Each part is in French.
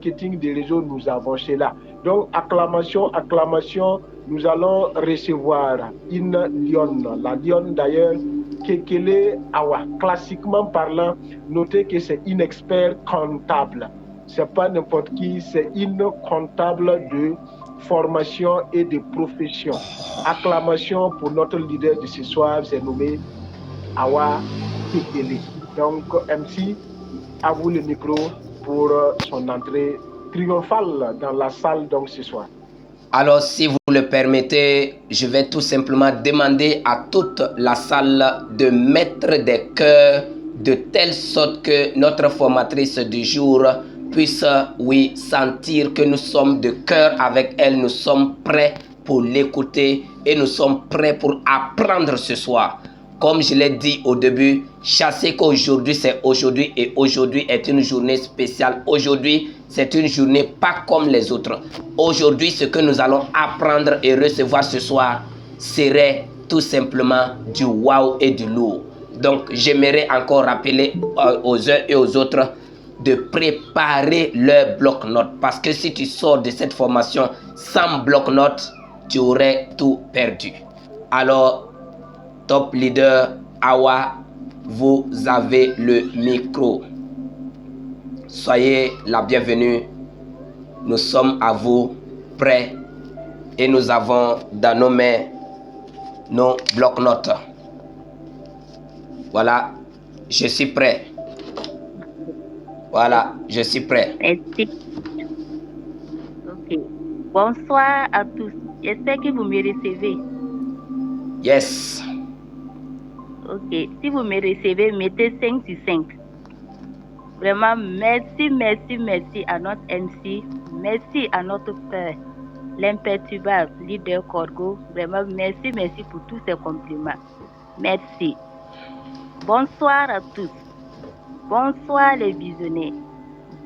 marketing des réseaux, nous avons cela. Donc, acclamation, acclamation, nous allons recevoir une lionne. La lionne, d'ailleurs, Kekele Awa. Classiquement parlant, notez que c'est une expert comptable. C'est pas n'importe qui, c'est une comptable de formation et de profession. Acclamation pour notre leader de ce soir, c'est nommé Awa Kekele. Donc, MC, à vous le micro pour son entrée triomphale dans la salle donc ce soir. Alors, si vous le permettez, je vais tout simplement demander à toute la salle de mettre des cœurs de telle sorte que notre formatrice du jour puisse, oui, sentir que nous sommes de cœur avec elle, nous sommes prêts pour l'écouter et nous sommes prêts pour apprendre ce soir. Comme je l'ai dit au début, sachez qu'aujourd'hui c'est aujourd'hui et aujourd'hui est une journée spéciale. Aujourd'hui, c'est une journée pas comme les autres. Aujourd'hui, ce que nous allons apprendre et recevoir ce soir serait tout simplement du wow et du lourd. Donc, j'aimerais encore rappeler aux uns et aux autres de préparer leur bloc-notes. Parce que si tu sors de cette formation sans bloc-notes, tu aurais tout perdu. Alors, top leader Awa, vous avez le micro. Soyez la bienvenue. Nous sommes à vous, prêts, et nous avons dans nos mains nos bloc-notes. Voilà, je suis prêt. Voilà, je suis prêt. Merci. Ok. Bonsoir à tous. J'espère que vous me recevez. Yes. Ok. Si vous me recevez, mettez 5 sur 5. Vraiment, merci, merci, merci à notre MC. Merci à notre père, l'imperturbable leader Corgo. Vraiment, merci, merci pour tous ces compliments. Merci. Bonsoir à tous. Bonsoir les visionnaires.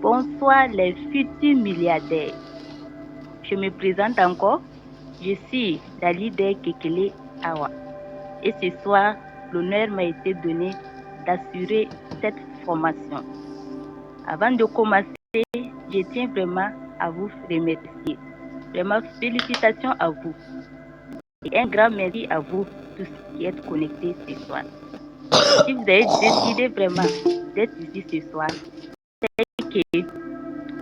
Bonsoir les futurs milliardaires. Je me présente encore. Je suis la leader Kekele Awa. Et ce soir, l'honneur m'a été donné d'assurer cette formation. Avant de commencer, je tiens vraiment à vous remercier. Vraiment, félicitations à vous. Et un grand merci à vous tous qui êtes connectés ce soir. Si vous avez décidé vraiment d'être ici ce soir, c'est que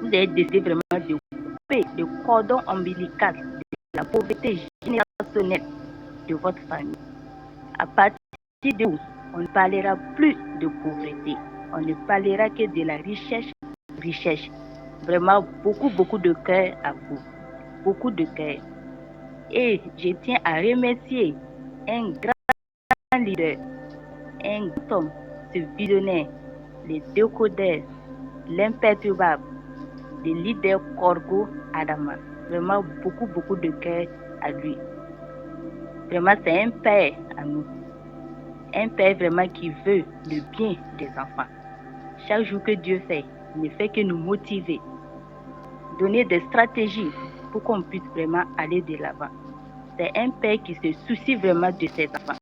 vous avez décidé vraiment de couper le cordon ombilical de la pauvreté générationnelle de votre famille. À partir de où on ne parlera plus de pauvreté, on ne parlera que de la richesse. Vraiment, beaucoup de cœur à vous. Beaucoup de cœur. Et je tiens à remercier un grand leader, un grand homme, ce visionnaire, les deux codeurs, l'imperturbable, le leader Corgo Adama. Vraiment, beaucoup de cœur à lui. Vraiment, c'est un père à nous. Un père vraiment qui veut le bien des enfants. Chaque jour que Dieu fait, il ne fait que nous motiver, donner des stratégies pour qu'on puisse vraiment aller de l'avant. C'est un père qui se soucie vraiment de ses enfants.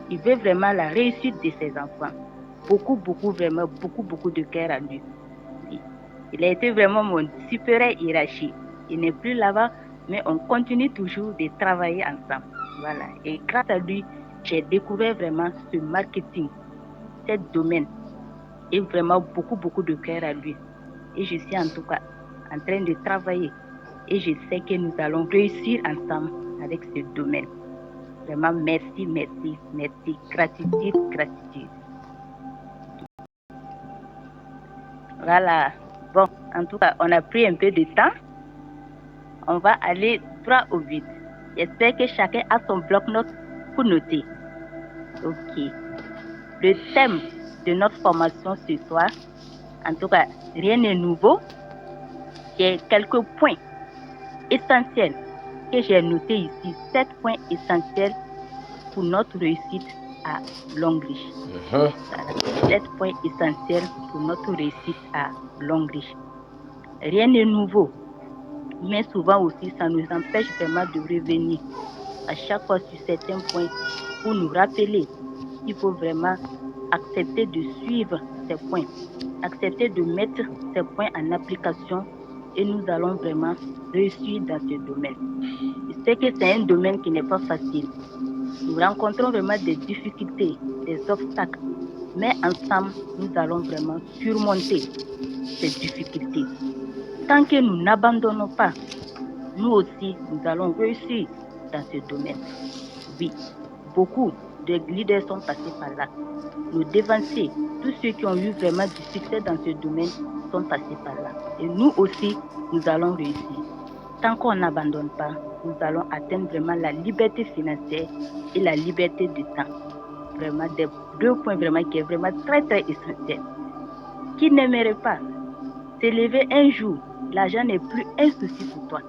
Il veut vraiment la réussite de ses enfants. Beaucoup de cœur à lui. Il a été vraiment mon supérieur hiérarchique. Il n'est plus là-bas, mais on continue toujours de travailler ensemble. Voilà. Et grâce à lui, j'ai découvert vraiment ce marketing, ce domaine. Et vraiment beaucoup de cœur à lui. Et je suis en tout cas en train de travailler. Et je sais que nous allons réussir ensemble avec ce domaine. Vraiment, merci. Gratitude. Voilà. Bon, en tout cas, on a pris un peu de temps. On va aller droit au but. J'espère que chacun a son bloc-notes pour noter. Ok. Le thème de notre formation ce soir, en tout cas, rien n'est nouveau. J'ai quelques points essentiels que j'ai notés ici. 7 points essentiels pour notre réussite à Longreach. 7 points essentiels pour notre réussite à Longreach. Rien n'est nouveau, mais souvent aussi, ça nous empêche vraiment de revenir à chaque fois sur certains points pour nous rappeler qu'il faut vraiment accepter de suivre ces points, accepter de mettre ces points en application et nous allons vraiment réussir dans ce domaine. Je sais que c'est un domaine qui n'est pas facile. Nous rencontrons vraiment des difficultés, des obstacles, mais ensemble, nous allons vraiment surmonter ces difficultés. Tant que nous n'abandonnons pas, nous aussi, nous allons réussir dans ce domaine. Oui, beaucoup de leaders sont passés par là. Nos devanciers, tous ceux qui ont eu vraiment du succès dans ce domaine sont passés par là. Et nous aussi, nous allons réussir. Tant qu'on n'abandonne pas, nous allons atteindre vraiment la liberté financière et la liberté du temps. Vraiment, des deux points vraiment qui est vraiment très, très essentiel. Qui n'aimerait pas s'élever un jour, l'argent n'est plus un souci pour toi.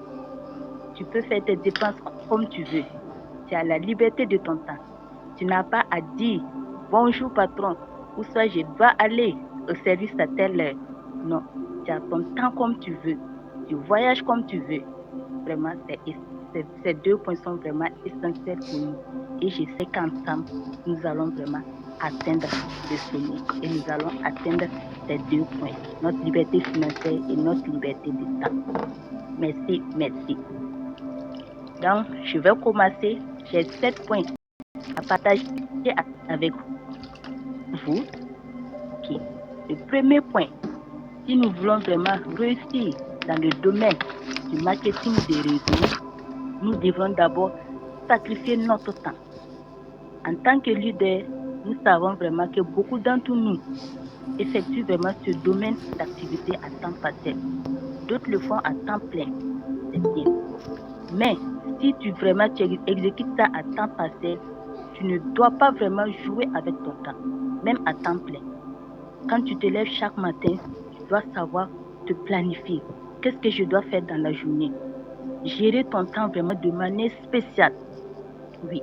Tu peux faire tes dépenses comme tu veux. Tu as la liberté de ton temps. Tu n'as pas à dire bonjour patron, ou soit je dois aller au service à telle heure. Non, tu as ton temps comme tu veux. Tu voyages comme tu veux. Vraiment, ces deux points sont vraiment essentiels pour nous. Et je sais qu'ensemble, nous allons vraiment atteindre le sommet. Et nous allons atteindre ces deux points, notre liberté financière et notre liberté de temps. Merci, merci. Donc, je vais commencer. J'ai 7 points à partager avec vous. Okay. Le premier point, si nous voulons vraiment réussir dans le domaine du marketing des réseaux, nous devons d'abord sacrifier notre temps. En tant que leader, nous savons vraiment que beaucoup d'entre nous effectuent vraiment ce domaine d'activité à temps partiel. D'autres le font à temps plein. C'est bien. Mais si tu exécutes ça à temps partiel, tu ne dois pas vraiment jouer avec ton temps, même à temps plein. Quand tu te lèves chaque matin, tu dois savoir te planifier. Qu'est-ce que je dois faire dans la journée? Gérer ton temps vraiment de manière spéciale. Oui.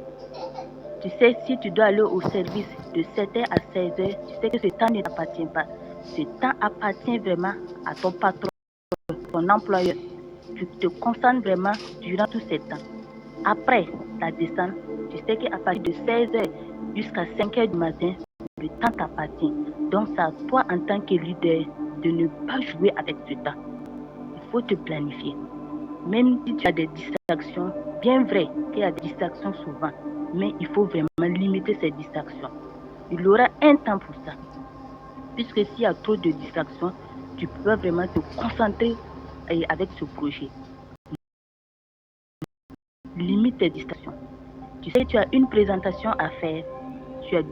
Tu sais, si tu dois aller au service de 7h à 16h, tu sais que ce temps ne t'appartient pas. Ce temps appartient vraiment à ton patron, ton employeur. Tu te concentres vraiment durant tout ce temps. Après la descente, tu sais qu'à partir de 16h jusqu'à 5h du matin, le temps t'appartient. Donc, c'est à toi en tant que leader de ne pas jouer avec ce temps. Il faut te planifier. Même si tu as des distractions, bien vrai qu'il y a des distractions souvent, mais il faut vraiment limiter ces distractions. Il y aura un temps pour ça. Puisque s'il y a trop de distractions, tu peux vraiment te concentrer avec ce projet. Limite tes distractions. Tu sais, tu as une présentation à faire.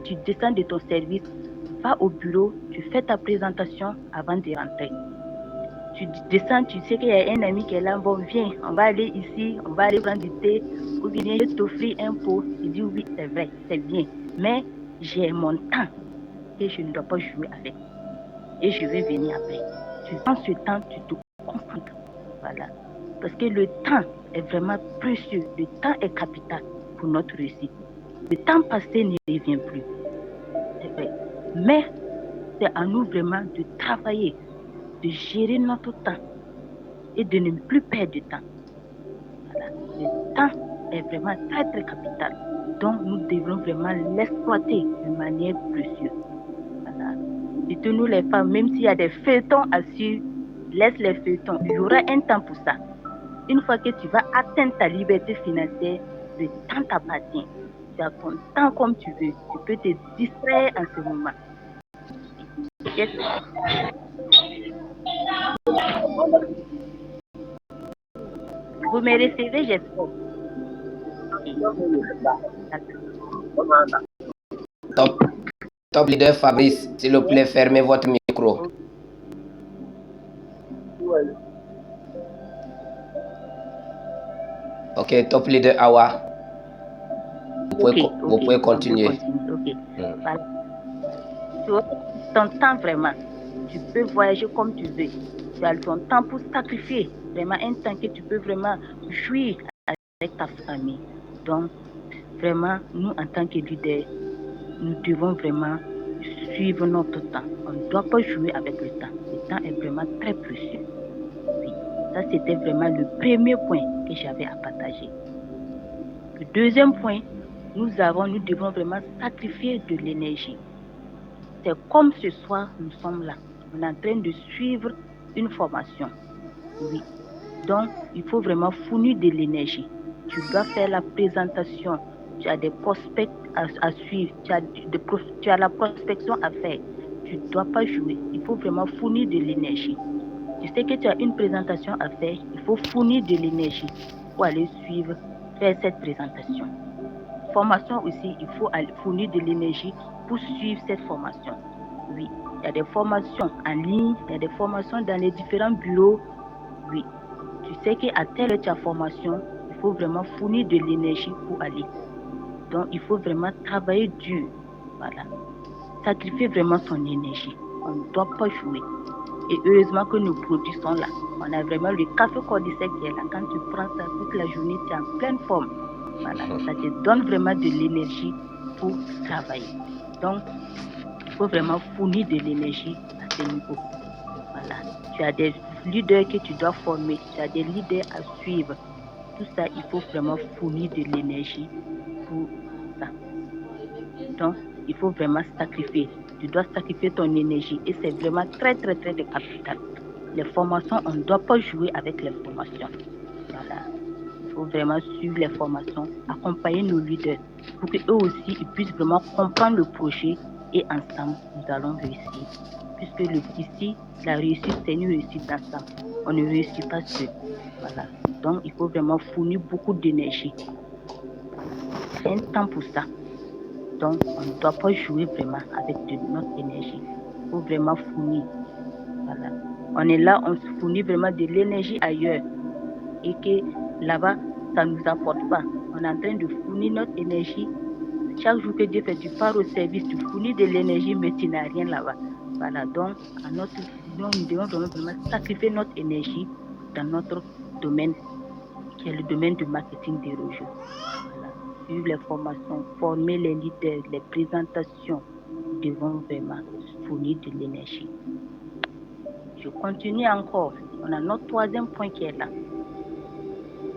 Tu descends de ton service, va au bureau, tu fais ta présentation avant de rentrer. Tu descends, tu sais qu'il y a un ami qui est là, bon, viens, on va aller ici, on va aller prendre du thé, ou bien je t'offrir un pot. Il dit oui, c'est vrai, c'est bien, mais j'ai mon temps et je ne dois pas jouer avec. Et je vais venir après. Tu prends ce temps, tu te concentres. Voilà. Parce que le temps est vraiment précieux, le temps est capital pour notre réussite. Le temps passé ne revient plus. C'est vrai. Mais c'est à nous vraiment de travailler, de gérer notre temps et de ne plus perdre de temps. Voilà. Le temps est vraiment très très capital. Donc nous devons vraiment l'exploiter de manière précieuse. Voilà. Dites-nous les femmes, même s'il y a des feuilletons à suivre, laisse les feuilletons. Il y aura un temps pour ça. Une fois que tu vas atteindre ta liberté financière, le temps t'appartient. Tu as ton temps comme tu veux. Tu peux te distraire en ce moment. Yes. Vous me recevez, j'espère. Top leader Fabrice, s'il vous plaît, fermez votre micro. Ok, top leader Awa. Vous pouvez continuer. Ok. Voilà. Tu as ton temps vraiment. Tu peux voyager comme tu veux. Tu as ton temps pour sacrifier. Vraiment un temps que tu peux vraiment jouir avec ta famille. Donc, vraiment, nous en tant que leaders, nous devons vraiment suivre notre temps. On ne doit pas jouer avec le temps. Le temps est vraiment très précieux. Oui. Ça, c'était vraiment le premier point que j'avais à partager. Le deuxième point, nous devons vraiment sacrifier de l'énergie. C'est comme ce soir, nous sommes là. On est en train de suivre une formation. Oui. Donc, il faut vraiment fournir de l'énergie. Tu dois faire la présentation. Tu as des prospects à suivre. Tu as la prospection à faire. Tu ne dois pas jouer. Il faut vraiment fournir de l'énergie. Tu sais que tu as une présentation à faire. Il faut fournir de l'énergie pour aller faire cette présentation. Formation aussi, il faut fournir de l'énergie pour suivre cette formation. Oui, il y a des formations en ligne, il y a des formations dans les différents bureaux. Oui, tu sais qu'à telle heure ta formation, il faut vraiment fournir de l'énergie pour aller. Donc, il faut vraiment travailler dur. Voilà. Sacrifier vraiment son énergie. On ne doit pas jouer. Et heureusement que nos produits sont là. On a vraiment le café Cordicet qui est là. Quand tu prends ça toute la journée, tu es en pleine forme. Voilà. Ça te donne vraiment de l'énergie pour travailler. Donc, il faut vraiment fournir de l'énergie à ce niveau. Voilà. Tu as des leaders que tu dois former. Tu as des leaders à suivre. Tout ça, il faut vraiment fournir de l'énergie pour ça. Donc, il faut vraiment sacrifier. Tu dois sacrifier ton énergie et c'est vraiment très, très, très de capital. Les formations, on ne doit pas jouer avec les formations. Voilà. Il faut vraiment suivre les formations, accompagner nos leaders pour qu'eux aussi, ils puissent vraiment comprendre le projet et ensemble, nous allons réussir. Puisque ici, la réussite, c'est une réussite ensemble. On ne réussit pas seul. Voilà. Donc, il faut vraiment fournir beaucoup d'énergie. C'est un temps pour ça. Donc, on ne doit pas jouer vraiment avec notre énergie. Il faut vraiment fournir. Voilà. On est là, on se fournit vraiment de l'énergie ailleurs. Et que là-bas, ça ne nous apporte pas. On est en train de fournir notre énergie. Chaque jour que Dieu fait, tu pars au service, tu fournis de l'énergie, mais tu n'as rien là-bas. Voilà. Donc, nous devons vraiment sacrifier notre énergie dans notre domaine, qui est le domaine du marketing des réseaux. Voilà. Suivre les formations, former les leaders, les présentations, nous devons vraiment fournir de l'énergie. Je continue encore. On a notre troisième point qui est là.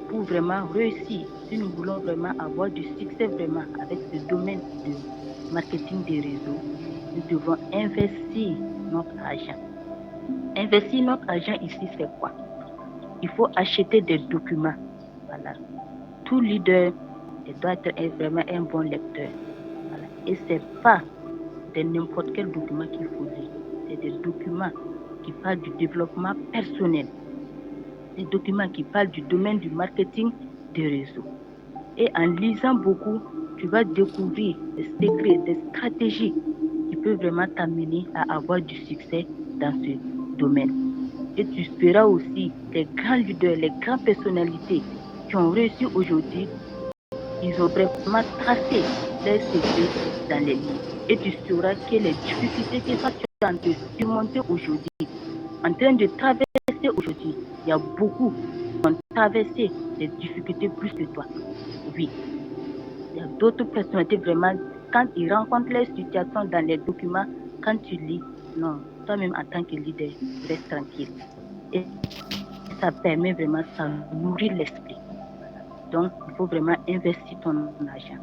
Pour vraiment réussir, si nous voulons vraiment avoir du succès vraiment avec ce domaine de marketing des réseaux, nous devons investir notre argent. Investir notre argent ici, c'est quoi? Il faut acheter des documents. Voilà. Tout leader doit être vraiment un bon lecteur. Voilà. Et ce n'est pas de n'importe quel document qu'il faut lire. C'est des documents qui parlent du développement personnel. Des documents qui parlent du domaine du marketing des réseaux. Et en lisant beaucoup, tu vas découvrir des secrets, des stratégies qui peuvent vraiment t'amener à avoir du succès dans ce domaine. Et tu verras aussi les grands leaders, les grandes personnalités qui ont réussi aujourd'hui. Ils ont vraiment tracé leurs secrets dans les livres. Et tu sauras que les difficultés que toi tu es en train de surmonter aujourd'hui, en train de traverser aujourd'hui, il y a beaucoup qui ont traversé des difficultés plus que toi. Oui. Il y a d'autres personnalités vraiment, quand ils rencontrent les situations dans les documents, quand tu lis, non, toi-même en tant que leader, reste tranquille. Et ça permet vraiment, ça nourrit l'esprit. Donc, il faut vraiment investir ton argent.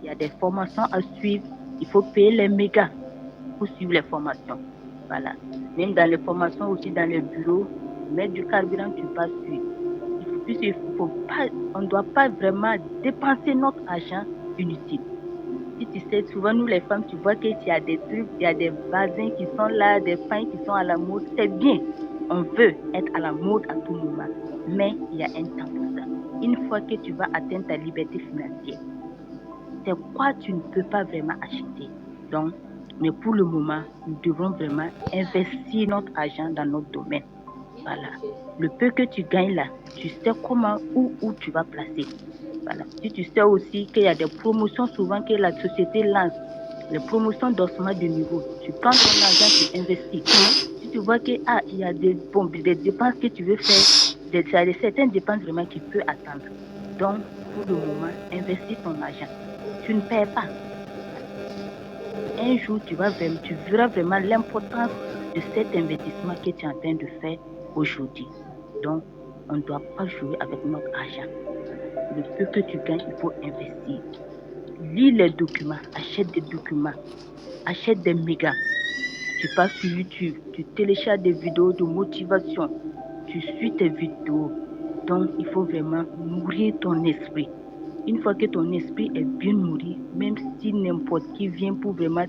Il y a des formations à suivre. Il faut payer les mégas pour suivre les formations. Voilà. Même dans les formations aussi, dans les bureaux, mettre du carburant, tu passes suivre. On ne doit pas vraiment dépenser notre argent inutile. Si tu sais, souvent nous les femmes, tu vois qu'il y a des trucs, il y a des bazins qui sont là, des pains qui sont à la mode. C'est bien. On veut être à la mode à tout moment. Mais il y a un temps pour ça. Une fois que tu vas atteindre ta liberté financière, c'est quoi tu ne peux pas vraiment acheter. Donc, mais pour le moment, nous devons vraiment investir notre argent dans notre domaine. Voilà. Le peu que tu gagnes là, tu sais comment, où tu vas placer. Voilà. Si tu sais aussi qu'il y a des promotions souvent que la société lance, les promotions d'ossement de niveau, tu prends ton argent, tu investis. Si tu vois qu'il y a des dépenses que tu veux faire, certaines dépenses vraiment qui peuvent attendre. Donc, pour le moment, investis ton argent. Tu ne perds pas. Un jour, tu verras vraiment l'importance de cet investissement que tu es en train de faire aujourd'hui. Donc, on ne doit pas jouer avec notre argent. Le peu que tu gagnes, il faut investir. Lis les documents, achète des documents, achète des mégas. Tu passes sur YouTube, tu télécharges des vidéos de motivation. tu suis tes vidéos. Donc, il faut vraiment nourrir ton esprit. Une fois que ton esprit est bien nourri, même si n'importe qui vient pour vraiment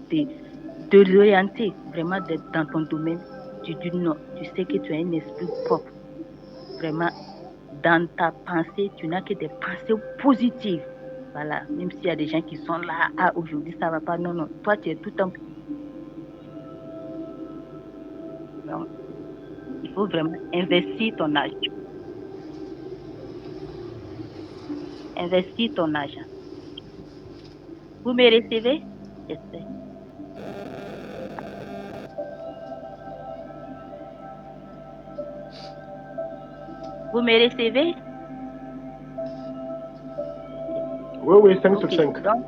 t'orienter vraiment dans ton domaine, tu dis non. Tu sais que tu as un esprit propre. Vraiment, dans ta pensée, tu n'as que des pensées positives. Voilà, même s'il y a des gens qui sont là, ah, aujourd'hui ça va pas, non, non. Toi, tu es tout un... Donc, il faut vraiment investir ton argent. Investir ton argent. Vous me recevez? J'espère. Vous me recevez? Oui, 5 sur 5. Donc,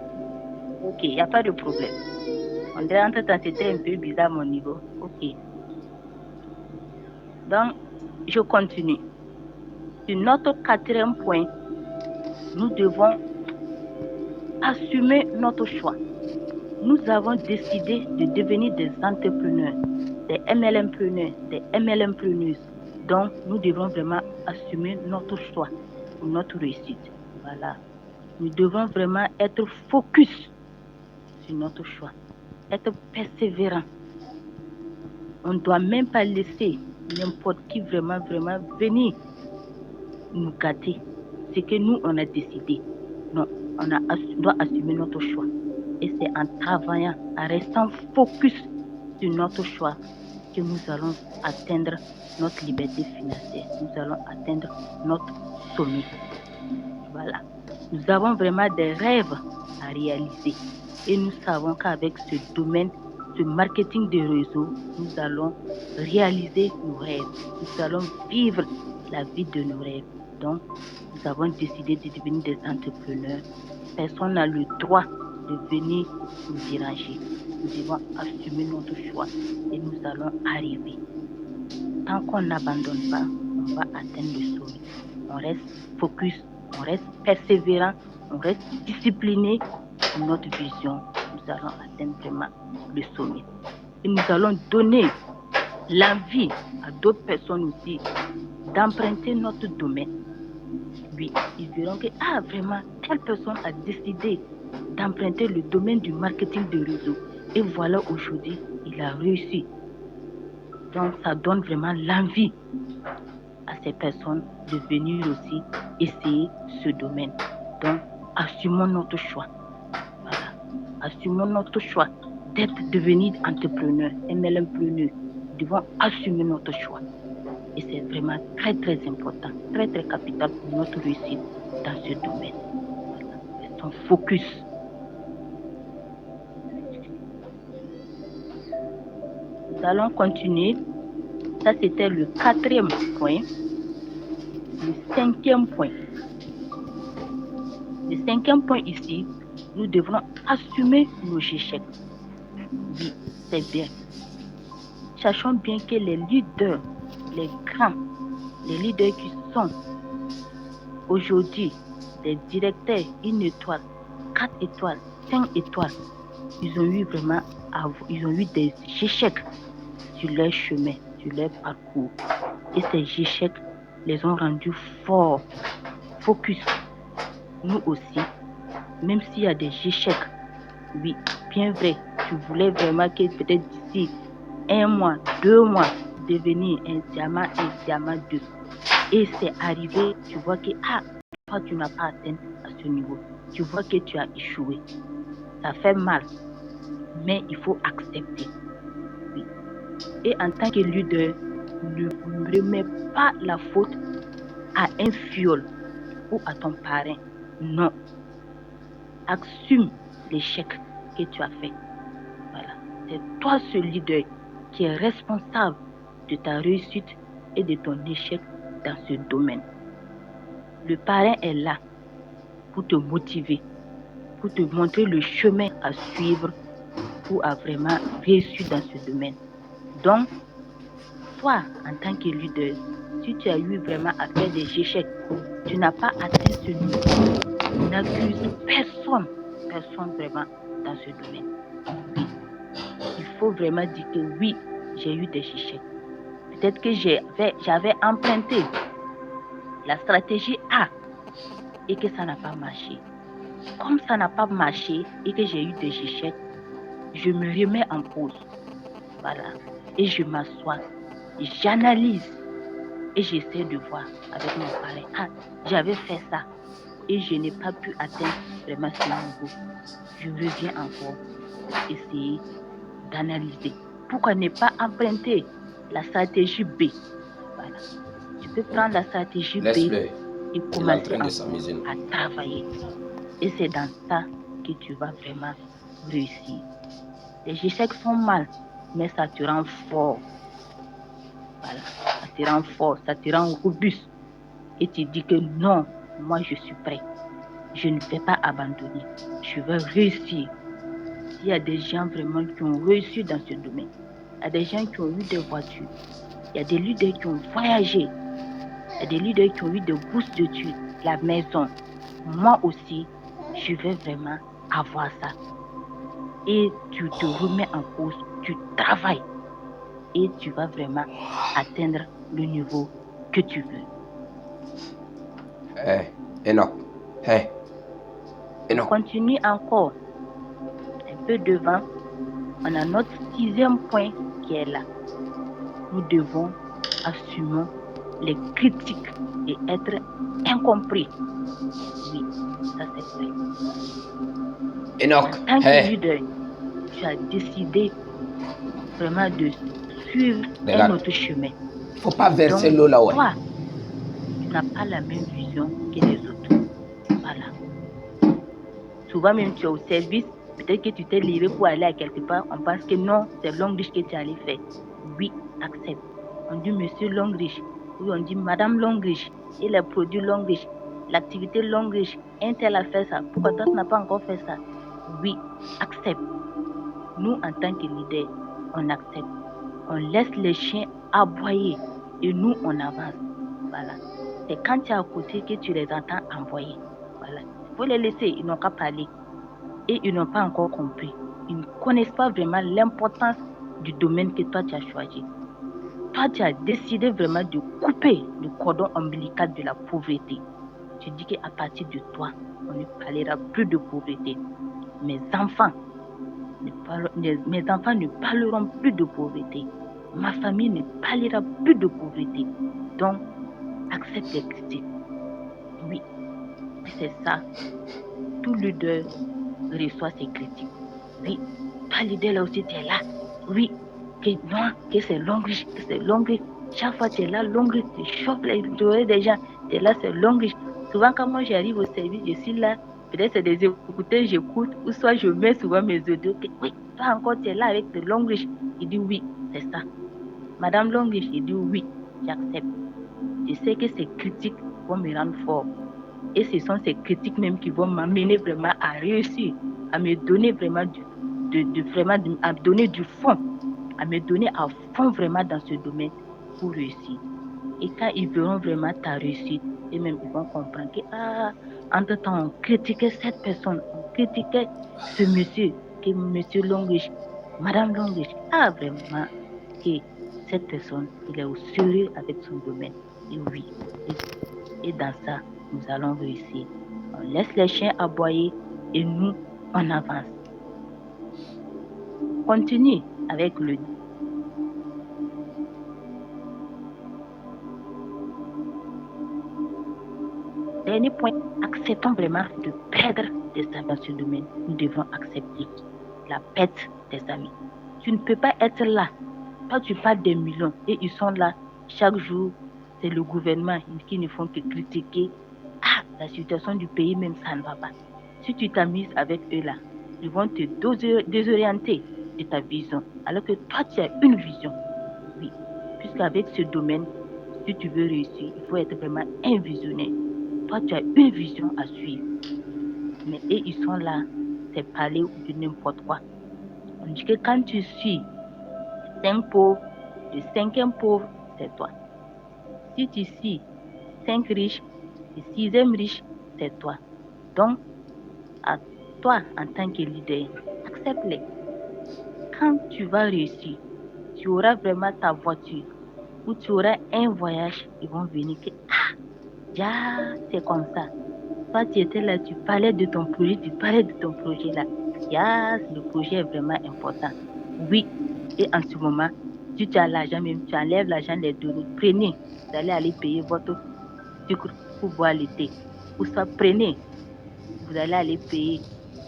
ok, il n'y a pas de problème. On dirait entre-temps, c'était un peu bizarre mon niveau. Ok. Donc, je continue. Sur notre 4e point, nous devons assumer notre choix. Nous avons décidé de devenir des entrepreneurs, des MLMpreneurs, des MLMpreneuses. Donc, nous devons vraiment assumer notre choix pour notre réussite. Voilà. Nous devons vraiment être focus sur notre choix, être persévérant. On ne doit même pas laisser n'importe qui vraiment venir nous gâter. C'est que nous, on a décidé. Non, on doit assumer notre choix. Et c'est en travaillant, en restant focus sur notre choix que nous allons atteindre notre liberté financière. Nous allons atteindre notre sommet. Voilà. Nous avons vraiment des rêves à réaliser. Et nous savons qu'avec ce domaine, ce marketing de réseau, nous allons réaliser nos rêves. Nous allons vivre la vie de nos rêves. Donc, nous avons décidé de devenir des entrepreneurs. Personne n'a le droit de venir nous déranger. Nous devons assumer notre choix et nous allons arriver. Tant qu'on n'abandonne pas, on va atteindre le sommet. On reste focus, on reste persévérant, on reste discipliné pour notre vision. Nous allons atteindre vraiment le sommet. Et nous allons donner l'envie à d'autres personnes aussi d'emprunter notre domaine. Oui, ils verront que, ah, vraiment, telle personne a décidé d'emprunter le domaine du marketing de réseau. Et voilà, aujourd'hui, il a réussi. Donc, ça donne vraiment l'envie à ces personnes de venir aussi essayer ce domaine. Donc, assumons notre choix. Voilà. Assumons notre choix devenir entrepreneur, MLMpreneur. Nous devons assumer notre choix. Et c'est vraiment très important, très capital pour notre réussite dans ce domaine. Voilà. Restons focus. Nous allons continuer. Ça, c'était le 4e point. Le 5e point. Le 5e point ici, nous devrons assumer nos échecs. Oui, c'est bien. Sachons bien que les leaders, les grands, les leaders qui sont aujourd'hui des directeurs 1 étoile, 4 étoiles, 5 étoiles, ils ont eu vraiment, ils ont eu des échecs sur leur chemin, sur leur parcours. Et ces échecs les ont rendus forts, focus. Nous aussi, même s'il y a des échecs, oui, bien vrai, tu voulais vraiment que peut-être d'ici 1 mois, 2 mois, devenir un diamant 2. Et c'est arrivé, tu vois que, toi, tu n'as pas atteint à ce niveau. Tu vois que tu as échoué. Ça fait mal, mais il faut accepter. Oui. Et en tant que leader, ne remets pas la faute à un fiole ou à ton parrain. Non. Assume l'échec que tu as fait. Voilà. C'est toi ce leader qui est responsable de ta réussite et de ton échec dans ce domaine. Le parrain est là pour te motiver, pour te montrer le chemin à suivre pour vraiment réussir dans ce domaine. Donc, toi, en tant que leader, si tu as eu vraiment à faire des échecs, tu n'as pas atteint ce niveau, n'accuse personne vraiment dans ce domaine. Oui, il faut vraiment dire que oui, j'ai eu des échecs. peut-être que j'avais emprunté la stratégie A et que ça n'a pas marché. Comme ça n'a pas marché et que j'ai eu des échecs, je me remets en pause. Voilà. Et je m'assois, j'analyse et j'essaie de voir avec mon pari. Ah, j'avais fait ça et je n'ai pas pu atteindre vraiment ce niveau. Je reviens encore essayer d'analyser. Pourquoi ne pas emprunter la stratégie B? Voilà. Tu peux prendre la stratégie B et commencer encore à travailler. Et c'est dans ça que tu vas vraiment réussir. Les échecs sont mal, mais ça te rend fort. Voilà, ça te rend fort, ça te rend robuste. Et tu dis que non, moi je suis prêt. Je ne vais pas abandonner. Je vais réussir. Il y a des gens vraiment qui ont réussi dans ce domaine. Il y a des gens qui ont eu des voitures. Il y a des leaders qui ont voyagé. Il y a des leaders qui ont eu des bourses d'études, la maison. Moi aussi, je vais vraiment avoir ça. Et tu te remets en cause, tu travailles et tu vas vraiment atteindre le niveau que tu veux. Enoch. On continue encore. Un peu devant, on a notre 6e point qui est là. Nous devons assumer les critiques et être incompris. Oui, ça c'est vrai. Enoch. En tant que leader, tu as décidé vraiment de suivre un autre chemin. Il ne faut pas verser l'eau là-haut. Toi, tu n'as pas la même vision que les autres. Voilà. Souvent même tu es au service, peut-être que tu t'es levé pour aller à quelque part, on pense que non, c'est Longrich que tu allais faire. Oui, accepte. On dit Monsieur Longrich, oui, on dit Madame Longrich, et les produits Longrich, l'activité Longrich, un tel a fait ça, pourquoi toi tu n'as pas encore fait ça? Oui, accepte. Nous, en tant que leader, on accepte. On laisse les chiens aboyer et nous, on avance. Voilà. C'est quand tu es à côté que tu les entends envoyer. Voilà. Il faut les laisser, ils n'ont qu'à parler. Et ils n'ont pas encore compris. Ils ne connaissent pas vraiment l'importance du domaine que toi tu as choisi. Toi, tu as décidé vraiment de couper le cordon ombilical de la pauvreté. Tu dis qu'à partir de toi, on ne parlera plus de pauvreté. Mes enfants ne parleront plus de pauvreté. Ma famille ne parlera plus de pauvreté. Donc, accepte les critiques. Oui, c'est ça. Tout leader reçoit ses critiques. Oui, toi leader là aussi, tu es là. Oui, que non, que c'est Longrich, que c'est Longrich. Chaque fois tu es là, Longrich, tu chauffes les oreilles des gens. Tu es là, c'est Longrich. Souvent, quand moi j'arrive au service, je suis là. Peut-être c'est des écouteurs, j'écoute, ou soit je mets souvent mes audios. Oui, toi encore, tu es là avec le Longrich. Il dit oui, c'est ça. Madame Longrich, il dit oui, j'accepte. Je sais que ces critiques vont me rendre fort. Et ce sont ces critiques même qui vont m'amener vraiment à réussir, à me donner vraiment à donner du fond, à me donner à fond vraiment dans ce domaine pour réussir. Et quand ils verront vraiment ta réussite, et même ils vont comprendre que entre-temps, on critiquait cette personne, on critiquait ce monsieur, que monsieur Longrich, Madame Longrich, vraiment, que cette personne, il est au sérieux avec son domaine. Et oui, et dans ça, nous allons réussir. On laisse les chiens aboyer et nous, on avance. Continue avec le dernier point. Acceptons vraiment de perdre des amis dans ce domaine. Nous devons accepter la perte des amis. Tu ne peux pas être là. Toi, tu parles des millions et ils sont là chaque jour. C'est le gouvernement qui ne font que critiquer. La situation du pays même, ça ne va pas. Si tu t'amuses avec eux là, ils vont te désorienter de ta vision. Alors que toi, tu as une vision. Oui, puisqu'avec ce domaine, si tu veux réussir, il faut être vraiment un visionnaire. Toi, tu as une vision à suivre. Mais eux, ils sont là, c'est parler de n'importe quoi. On dit que quand tu suis 5 pauvres, le 5e pauvre, c'est toi. Si tu suis 5 riches, le 6e riche, c'est toi. Donc, à toi, en tant que leader, accepte-les. Quand tu vas réussir, tu auras vraiment ta voiture. où tu auras un voyage, ils vont venir que, c'est comme ça. Toi, tu étais là, tu parlais de ton projet, là. Le projet est vraiment important. Oui, et en ce moment, si tu as l'argent, même tu enlèves l'argent des données, prenez, vous allez aller payer votre sucre pour boire l'été. Ou soit prenez, vous allez aller payer,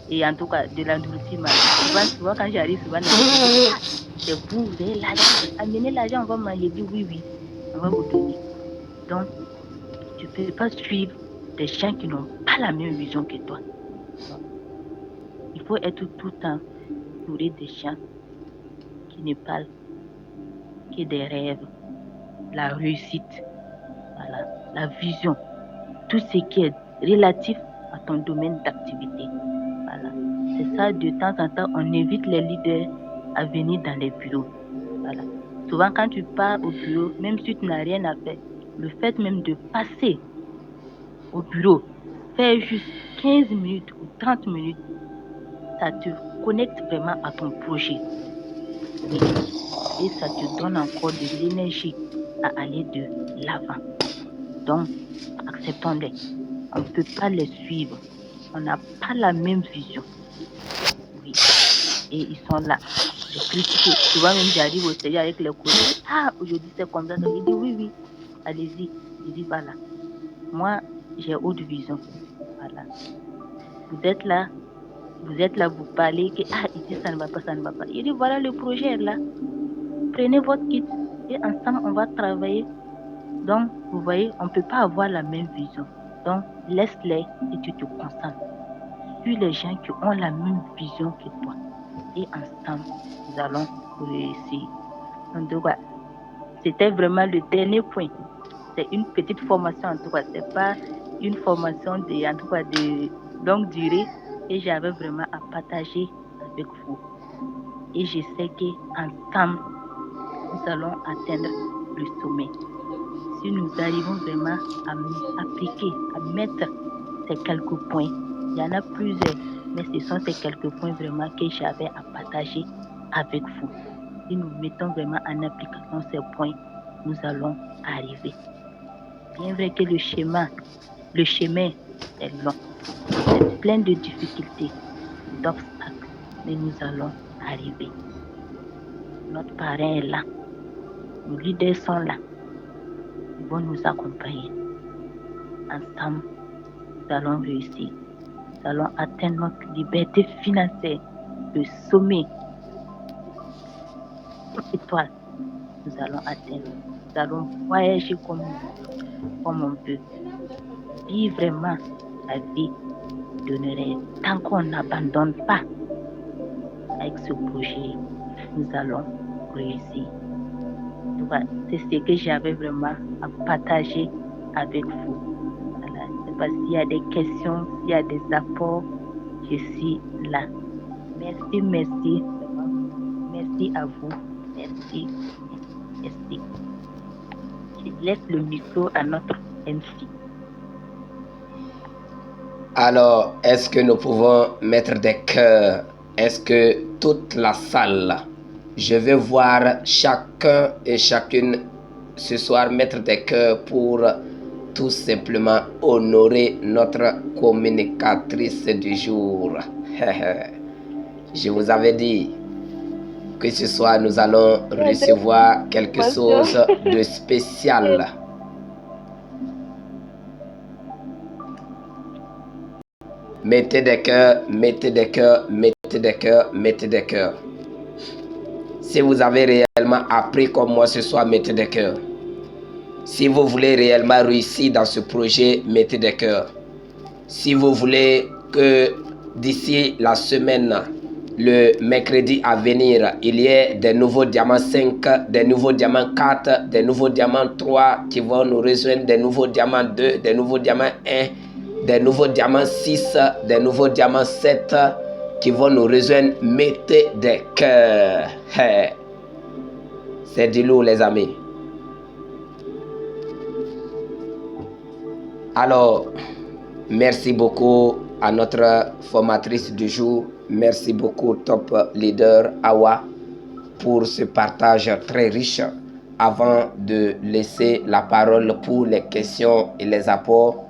et en tout cas, de la nourriture. Souvent, quand j'arrive, souvent, c'est vous avez l'argent, amenez l'argent, on va manger. Dit oui, on va vous donner. Donc, tu ne peux pas suivre des gens qui n'ont pas la même vision que toi. Il faut être tout le temps entouré des gens qui ne parlent que des rêves, la réussite, voilà, la vision, tout ce qui est relatif à ton domaine d'activité. Voilà. C'est ça, de temps en temps, on invite les leaders à venir dans les bureaux. Voilà. Souvent, quand tu pars au bureau, même si tu n'as rien à faire, le fait même de passer au bureau, faire juste 15 minutes ou 30 minutes, ça te connecte vraiment à ton projet. Oui. Et ça te donne encore de l'énergie à aller de l'avant. Donc, acceptons-les. On ne peut pas les suivre. On n'a pas la même vision. Oui. Et ils sont là. Les critiquer. Souvent même, j'arrive au sérieux avec les collègues. Aujourd'hui, c'est comme ça. Donc, il dit oui, allez-y. Il dit voilà. Moi, j'ai autre vision. Voilà. Vous êtes là, vous parlez que il dit ça ne va pas. Il dit voilà, le projet est là. Prenez votre kit et ensemble, on va travailler. Donc, vous voyez, on ne peut pas avoir la même vision. Donc, laisse-les et tu te concentres sur les gens qui ont la même vision que toi. Et ensemble, nous allons réussir. Donc, c'était vraiment le dernier point. C'est une petite formation, en tout cas. Ce n'est pas une formation de longue durée. Et j'avais vraiment à partager avec vous. Et je sais qu'ensemble, nous allons atteindre le sommet. Si nous arrivons vraiment à appliquer, à mettre ces quelques points, il y en a plusieurs, mais ce sont ces quelques points vraiment que j'avais à partager avec vous. Si nous mettons vraiment en application ces points, nous allons arriver. Bien vrai que le chemin est long, c'est plein de difficultés, d'obstacles, mais nous allons arriver. Notre parrain est là, nos leaders sont là, ils vont nous accompagner. Ensemble, nous allons réussir. Nous allons atteindre notre liberté financière, le sommet. Étoile, nous allons atteindre. Nous allons voyager comme on peut. Vivre vraiment la vie de nos rêves. Tant qu'on n'abandonne pas avec ce projet, nous allons réussir. C'est ce que j'avais vraiment à partager avec vous. Voilà. Je ne sais pas s'il y a des questions, s'il y a des apports, je suis là. Merci. Merci à vous. Merci. Je laisse le micro à notre MC. Alors, est-ce que nous pouvons mettre des cœurs? Est-ce que toute la salle, je vais voir chacun et chacune ce soir mettre des cœurs pour tout simplement honorer notre communicatrice du jour. Je vous avais dit que ce soir nous allons recevoir quelque chose de spécial. Mettez des cœurs, mettez des cœurs, mettez des cœurs, mettez des cœurs. Si vous avez réellement appris comme moi ce soir, mettez des cœurs. Si vous voulez réellement réussir dans ce projet, mettez des cœurs. Si vous voulez que d'ici la semaine, le mercredi à venir, il y ait des nouveaux diamants 5, des nouveaux diamants 4, des nouveaux diamants 3 qui vont nous rejoindre, des nouveaux diamants 2, des nouveaux diamants 1, des nouveaux diamants 6, des nouveaux diamants 7 qui vont nous rejoindre, mettez des cœurs. C'est du lourd, les amis. Alors, merci beaucoup à notre formatrice du jour. Merci beaucoup, Top Leader Awa, pour ce partage très riche avant de laisser la parole pour les questions et les apports,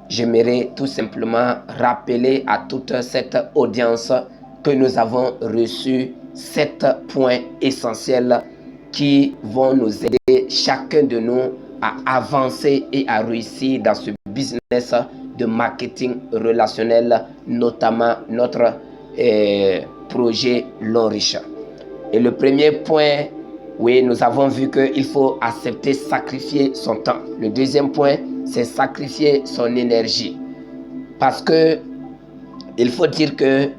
j'aimerais tout simplement rappeler à toute cette audience que nous avons reçu 7 points essentiels qui vont nous aider, chacun de nous, à avancer et à réussir dans ce business de marketing relationnel, notamment notre projet L'Enrichir. Et le premier point, oui, nous avons vu qu'il faut accepter, sacrifier son temps. Le deuxième point, c'est sacrifier son énergie. Parce que il faut dire que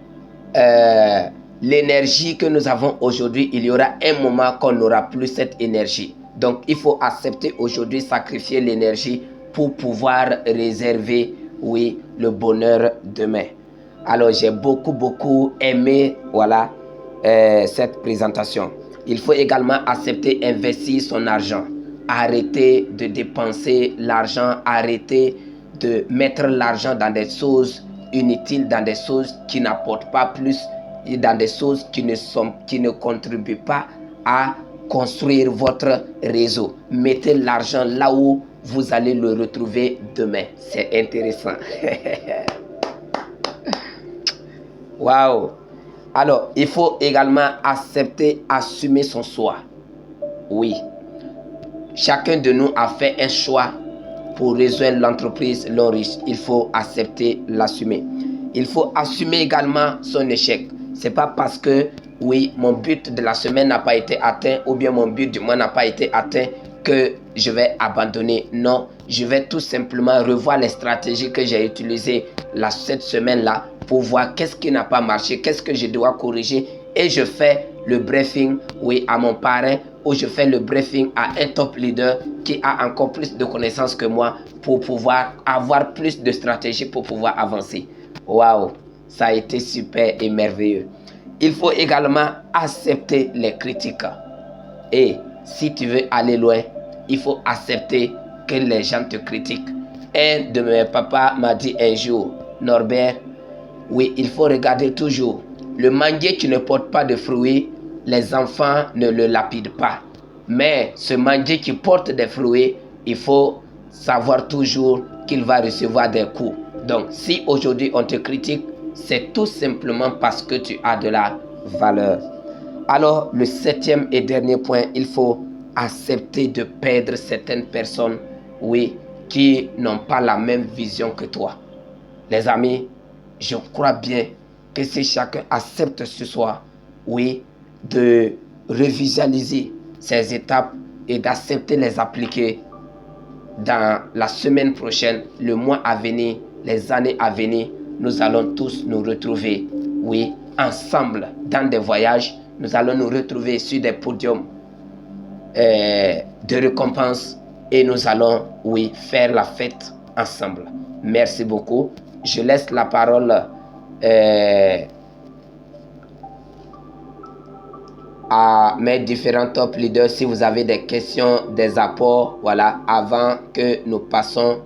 l'énergie que nous avons aujourd'hui, il y aura un moment qu'on n'aura plus cette énergie. Donc, il faut accepter aujourd'hui, sacrifier l'énergie pour pouvoir réserver, oui, le bonheur demain. Alors, j'ai beaucoup aimé, voilà, cette présentation. Il faut également accepter investir son argent. Arrêter de dépenser l'argent, arrêter de mettre l'argent dans des choses inutiles, dans des choses qui n'apportent pas plus, et dans des choses qui ne contribuent pas à construire votre réseau. Mettez l'argent là où vous allez le retrouver demain. C'est intéressant. Waouh! Alors, il faut également accepter, assumer son choix. Oui. Chacun de nous a fait un choix pour rejoindre l'entreprise L'Enrichir. Il faut accepter, l'assumer. Il faut assumer également son échec. C'est pas parce que, oui, mon but de la semaine n'a pas été atteint ou bien mon but du mois n'a pas été atteint que je vais abandonner. Non, je vais tout simplement revoir les stratégies que j'ai utilisées cette semaine-là pour voir qu'est-ce qui n'a pas marché, qu'est-ce que je dois corriger. Et je fais le briefing, oui, à mon parrain, ou je fais le briefing à un top leader qui a encore plus de connaissances que moi pour pouvoir avoir plus de stratégies pour pouvoir avancer. Waouh, ça a été super et merveilleux. Il faut également accepter les critiques. Et si tu veux aller loin, il faut accepter que les gens te critiquent. Un de mes papas m'a dit un jour, Norbert, oui, il faut regarder toujours. Le manguier qui ne porte pas de fruits, les enfants ne le lapident pas. Mais ce manguier qui porte des fruits, il faut savoir toujours qu'il va recevoir des coups. Donc, si aujourd'hui on te critique, c'est tout simplement parce que tu as de la valeur. Alors, le septième et dernier point, il faut accepter de perdre certaines personnes, oui, qui n'ont pas la même vision que toi. Les amis, je crois bien que si chacun accepte ce soir, oui, de revisualiser ces étapes et d'accepter les appliquer dans la semaine prochaine, le mois à venir, les années à venir, nous allons tous nous retrouver, oui, ensemble dans des voyages. Nous allons nous retrouver sur des podiums de récompense et nous allons, oui, faire la fête ensemble. Merci beaucoup. Je laisse la parole à mes différents top leaders si vous avez des questions, des apports, voilà, avant que nous passons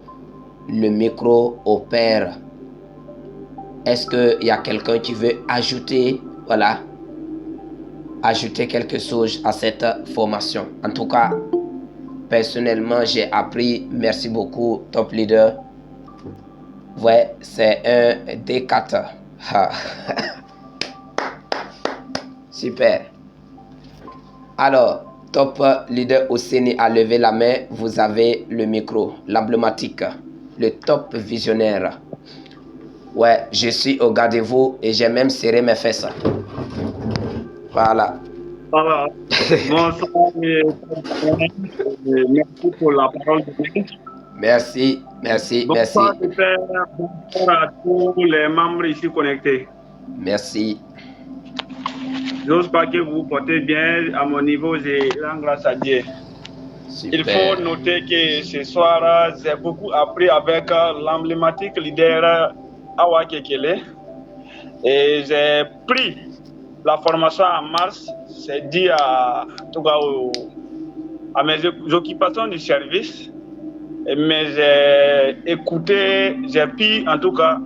le micro au père. Est-ce qu'il y a quelqu'un qui veut ajouter, voilà, ajouter quelque chose à cette formation? En tout cas, personnellement, j'ai appris, merci beaucoup, top leader. Ouais, c'est un D4. Super. Alors, top leader Osseni a levé la main. Vous avez le micro, l'emblématique, le top visionnaire. Ouais, je suis au gardez-vous et j'ai même serré mes fesses. Voilà. Voilà. Bonsoir et merci pour la parole de Dieu. Merci, merci, Bonsoir, merci. Bonsoir à tous les membres ici connectés. Merci. J'espère que vous vous portez bien. À mon niveau, j'ai rends grâce à Dieu. Super. Il faut noter que ce soir, j'ai beaucoup appris avec l'emblématique leader Awa Kekele. Et j'ai pris la formation en mars. C'est dit à mes occupations du service. Mais j'ai écouté, j'ai pu en tout cas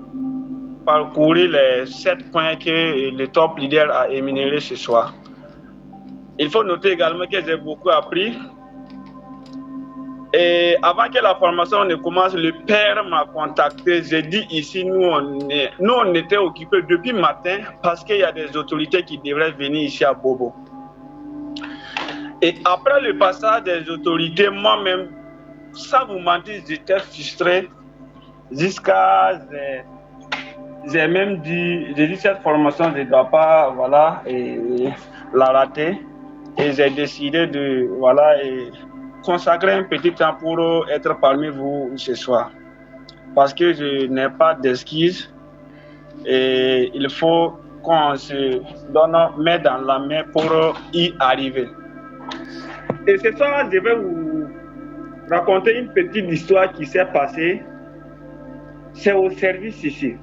parcourir les 7 points que le top leader a énumérés ce soir. Il faut noter également que j'ai beaucoup appris Et avant que la formation ne commence, le père m'a contacté. J'ai dit ici, nous on était occupés depuis matin parce qu'il y a des autorités qui devraient venir ici à Bobo. Et après le passage des autorités, moi-même, sans vous mentir, j'étais frustré jusqu'à... J'ai même dit, j'ai dit cette formation, je ne dois pas, voilà, la rater. Et j'ai décidé de, voilà, consacrer un petit temps pour être parmi vous ce soir. Parce que je n'ai pas d'excuses et il faut qu'on se donne main dans la main pour y arriver. Et ce soir, je vais vous raconter une petite histoire qui s'est passée. C'est au service ici.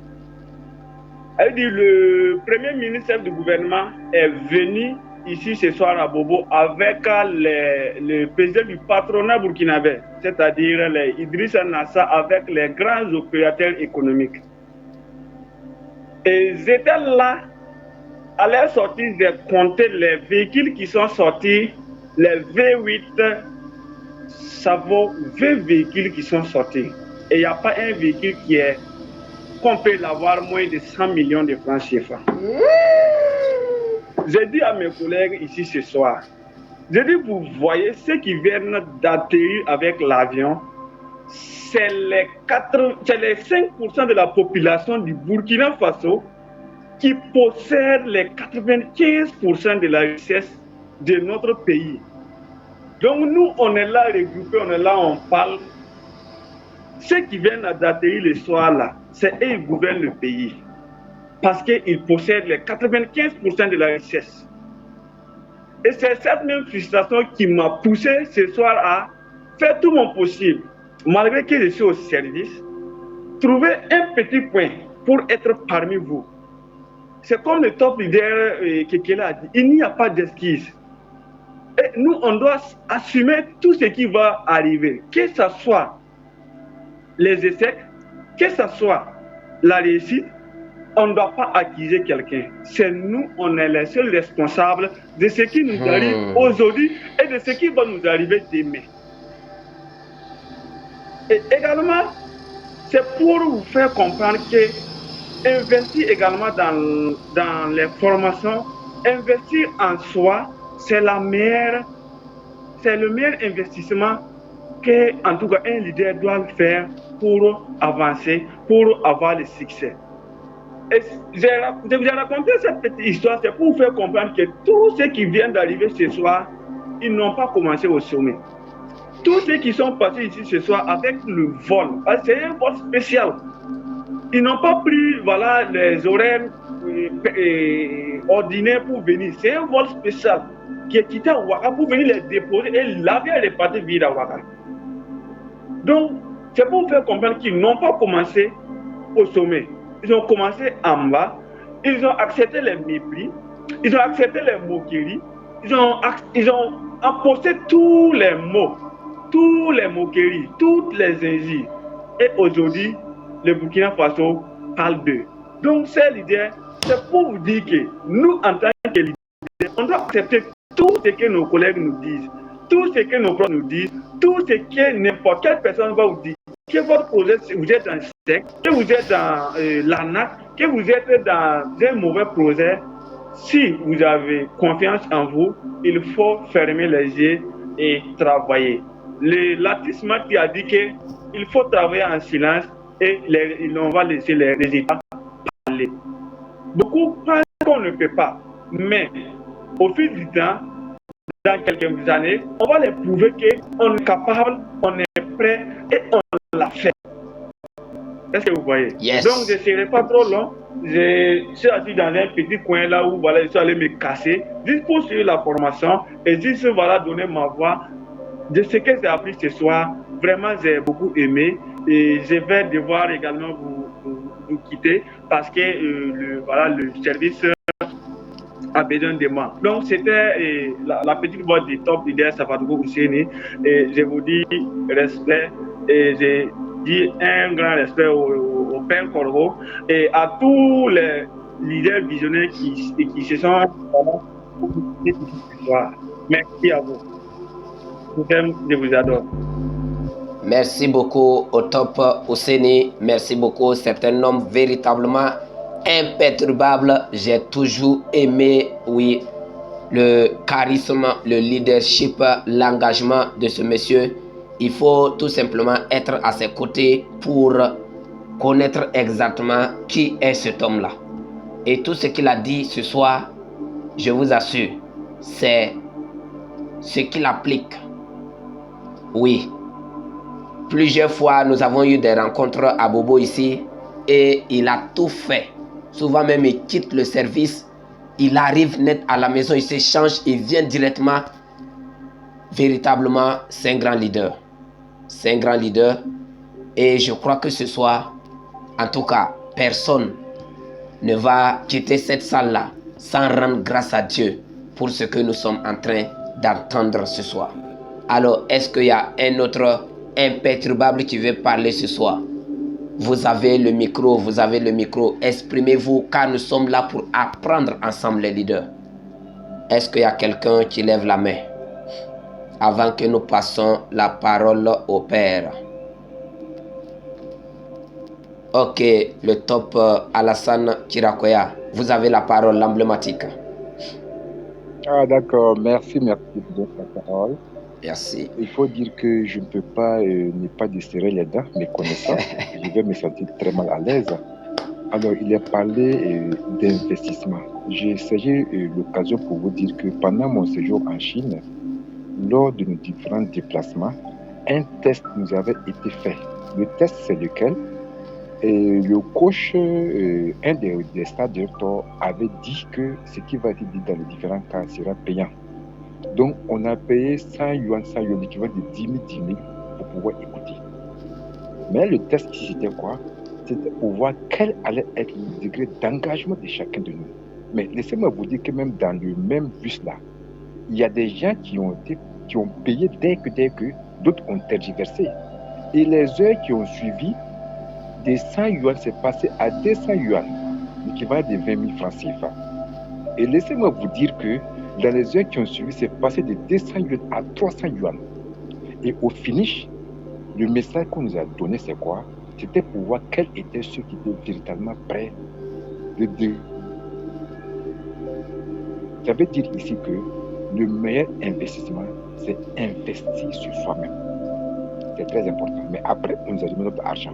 Le premier ministre du gouvernement est venu ici ce soir à Bobo avec le président du patronat burkinabé, c'est-à-dire Idrissa Nassa, avec les grands opérateurs économiques. Et j'étais là, à leur sortie, j'ai compté les véhicules qui sont sortis, les V8, ça vaut 20 véhicules qui sont sortis. Et il n'y a pas un véhicule qu'on peut l'avoir moins de 100 millions de francs CFA. J'ai dit à mes collègues ici ce soir, j'ai dit, vous voyez, ceux qui viennent d'atterrir avec l'avion, c'est les 5% de la population du Burkina Faso qui possèdent les 95% de la richesse de notre pays. Donc nous, on est là regroupés, on est là, on parle. Ceux qui viennent d'atterrir le soir là, c'est eux qui gouvernent le pays. Parce qu'ils possèdent les 95% de la richesse. Et c'est cette même frustration qui m'a poussé ce soir à faire tout mon possible, malgré que je suis au service, trouver un petit point pour être parmi vous. C'est comme le top leader Kekela a dit, il n'y a pas d'excuse. Et nous, on doit assumer tout ce qui va arriver, que ce soit les échecs, que ce soit la réussite. On ne doit pas accuser quelqu'un. C'est nous, on est les seuls responsables de ce qui nous arrive aujourd'hui et de ce qui va nous arriver demain. Et également, c'est pour vous faire comprendre que investir également dans les formations, investir en soi, c'est le meilleur investissement que, en tout cas, un leader doit faire pour avancer, pour avoir le succès. Et je vous ai raconté cette petite histoire, c'est pour vous faire comprendre que tous ceux qui viennent d'arriver ce soir, ils n'ont pas commencé au sommet. Tous ceux qui sont passés ici ce soir avec le vol, c'est un vol spécial. Ils n'ont pas pris les horaires ordinaires pour venir. C'est un vol spécial qui est quitté à Ouaga pour venir les déposer et l'avion est reparti vide à Ouaga. Donc, c'est pour vous faire comprendre qu'ils n'ont pas commencé au sommet. Ils ont commencé en bas, ils ont accepté les mépris, ils ont accepté les moqueries, ils ont imposé tous les mots, tous les moqueries, toutes les injures. Et aujourd'hui, le Burkina Faso parle d'eux. Donc, ces leaders, c'est pour vous dire que nous, en tant que leaders, on doit accepter tout ce que nos collègues nous disent, tout ce que nos profs nous disent, tout ce que n'importe quelle personne va vous dire. Que votre projet, vous êtes dans secte, que vous êtes dans l'ANAC, que vous êtes dans un mauvais projet, si vous avez confiance en vous, il faut fermer les yeux et travailler. L'atisme qui a dit qu'il faut travailler en silence et on va laisser les résultats parler. Beaucoup pensent qu'on ne peut pas, mais au fil du temps, dans quelques années, on va les prouver qu'on est capable, on est prêt et on l'a fait. Est-ce que vous voyez? Yes. Donc je ne serai pas trop long. Je suis assis dans un petit coin là où je suis allé me casser, juste pour suivre la formation et juste donner ma voix de ce que j'ai appris ce soir. Vraiment, j'ai beaucoup aimé et je vais devoir également vous quitter parce que le service a besoin de moi. Donc c'était la petite voix du top leader Safadougou Ousseini et je vous dis respect et je dis un grand respect au Père Corbeau et à tous les leaders visionnaires qui se sont Merci à vous. Je vous aime, je vous adore. Merci beaucoup au top Ouseni. Merci beaucoup. C'est un homme véritablement imperturbable. J'ai toujours aimé, oui, le charisme, le leadership, l'engagement de ce monsieur. Il faut tout simplement être à ses côtés pour connaître exactement qui est cet homme-là. Et tout ce qu'il a dit ce soir, je vous assure, c'est ce qu'il applique. Oui. Plusieurs fois, nous avons eu des rencontres à Bobo ici et il a tout fait. Souvent même, il quitte le service, il arrive net à la maison, il s'échange, il vient directement. Véritablement, c'est un grand leader. C'est un grand leader. Et je crois que ce soir, en tout cas, personne ne va quitter cette salle-là sans rendre grâce à Dieu pour ce que nous sommes en train d'entendre ce soir. Alors, est-ce qu'il y a un autre imperturbable qui veut parler ce soir? Vous avez le micro, vous avez le micro. Exprimez-vous car nous sommes là pour apprendre ensemble les leaders. Est-ce qu'il y a quelqu'un qui lève la main avant que nous passions la parole au Père? Ok, le top Alassane Kirakoya, vous avez la parole, l'emblématique. Ah d'accord, merci pour la parole. Merci. Il faut dire que je ne peux pas ne pas desserrer les dents, mes connaissances. Je vais me sentir très mal à l'aise. Alors, il a parlé d'investissement. J'ai saisi l'occasion pour vous dire que pendant mon séjour en Chine, lors de nos différents déplacements, un test nous avait été fait. Le test, c'est lequel? Et le coach, un des stades directeurs, avait dit que ce qui va être dit dans les différents cas sera payant. Donc, on a payé 100 yuan, l'équivalent de 10 000 pour pouvoir écouter. Mais le test, c'était quoi? C'était pour voir quel allait être le degré d'engagement de chacun de nous. Mais laissez-moi vous dire que même dans le même bus-là, il y a des gens qui ont payé dès que d'autres ont tergiversé. Et les heures qui ont suivi, des 100 yuan, c'est passé à 200 yuan, l'équivalent de 20 000 francs CFA. Et laissez-moi vous dire que dans les heures qui ont suivi, c'est passé de 200 yuan à 300 yuan. Et au finish, le message qu'on nous a donné, c'est quoi? C'était pour voir quels étaient ceux qui étaient véritablement prêts de dire. Ça veut dire ici que le meilleur investissement, c'est investir sur soi-même. C'est très important. Mais après, on nous a donné notre argent.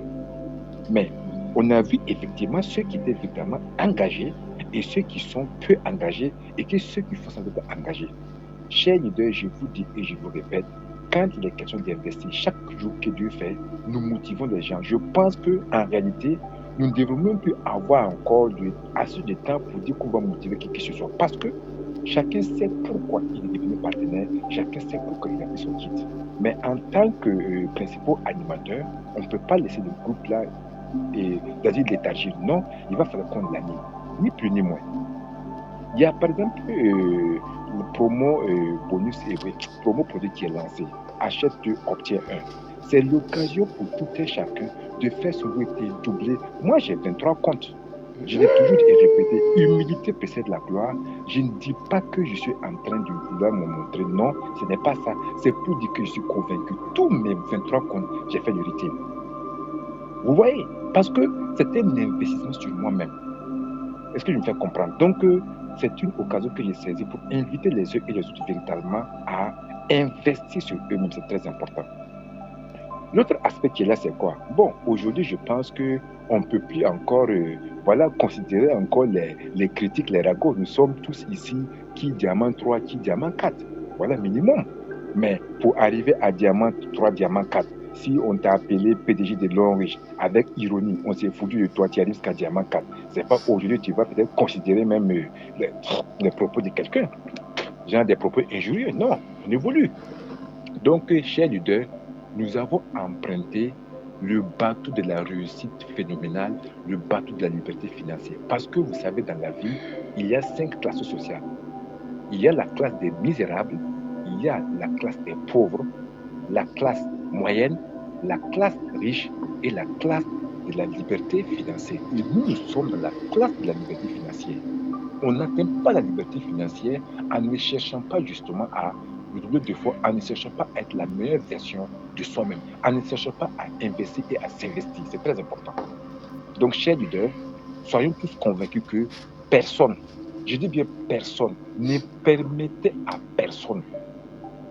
Mais on a vu effectivement ceux qui étaient véritablement engagés et ceux qui sont peu engagés et que ceux qui font sans doute engagés. Chers leaders, je vous dis et je vous répète, quand il est question d'investir, chaque jour que Dieu fait, nous motivons les gens. Je pense qu'en réalité, nous ne devons même plus avoir encore assez de temps pour dire qu'on va motiver qui que ce soit. Parce que chacun sait pourquoi il est devenu partenaire, chacun sait pourquoi il a pris son kit. Mais en tant que principal animateur, on ne peut pas laisser le groupe-là léthargie. Non, il va falloir qu'on l'anime, ni plus ni moins. Il y a par exemple le promo bonus et promo produit qui est lancé. Achète 2, obtiens 1. C'est l'occasion pour tout un chacun de faire son goûter doublé. Moi, j'ai 23 comptes. Je l'ai toujours répété, humilité précède la gloire. Je ne dis pas que je suis en train de vouloir me montrer. Non, ce n'est pas ça. C'est pour dire que je suis convaincu. Tous mes 23 comptes, j'ai fait du rythme. Vous voyez? Parce que c'était un investissement sur moi-même. Est-ce que je me fais comprendre? Donc, c'est une occasion que j'ai saisie pour inviter les uns et les autres véritablement à investir sur eux-mêmes. C'est très important. L'autre aspect qui est là, c'est quoi? Bon, aujourd'hui, je pense qu'on ne peut plus encore considérer encore les critiques, les ragots. Nous sommes tous ici, qui diamant 3, qui diamant 4. Voilà, minimum. Mais pour arriver à diamant 3, diamant 4, si on t'a appelé PDG de Long Riche, avec ironie, on s'est foutu de toi, tu arrives jusqu'à diamant 4. C'est pas aujourd'hui tu vas peut-être considérer même les propos de quelqu'un. Genre des propos injurieux. Non, on évolue. Donc, chers leaders, nous avons emprunté le bateau de la réussite phénoménale, le bateau de la liberté financière. Parce que vous savez, dans la vie, il y a 5 classes sociales. Il y a la classe des misérables, il y a la classe des pauvres, la classe moyenne, la classe riche et la classe de la liberté financière. Et nous sommes dans la classe de la liberté financière. On n'atteint pas la liberté financière en ne cherchant pas justement à redoubler d'efforts en ne cherchant pas à être la meilleure version de soi-même, en ne cherchant pas à investir et à s'investir. C'est très important. Donc, chers leaders, soyons tous convaincus que personne, je dis bien personne, ne permettez à personne,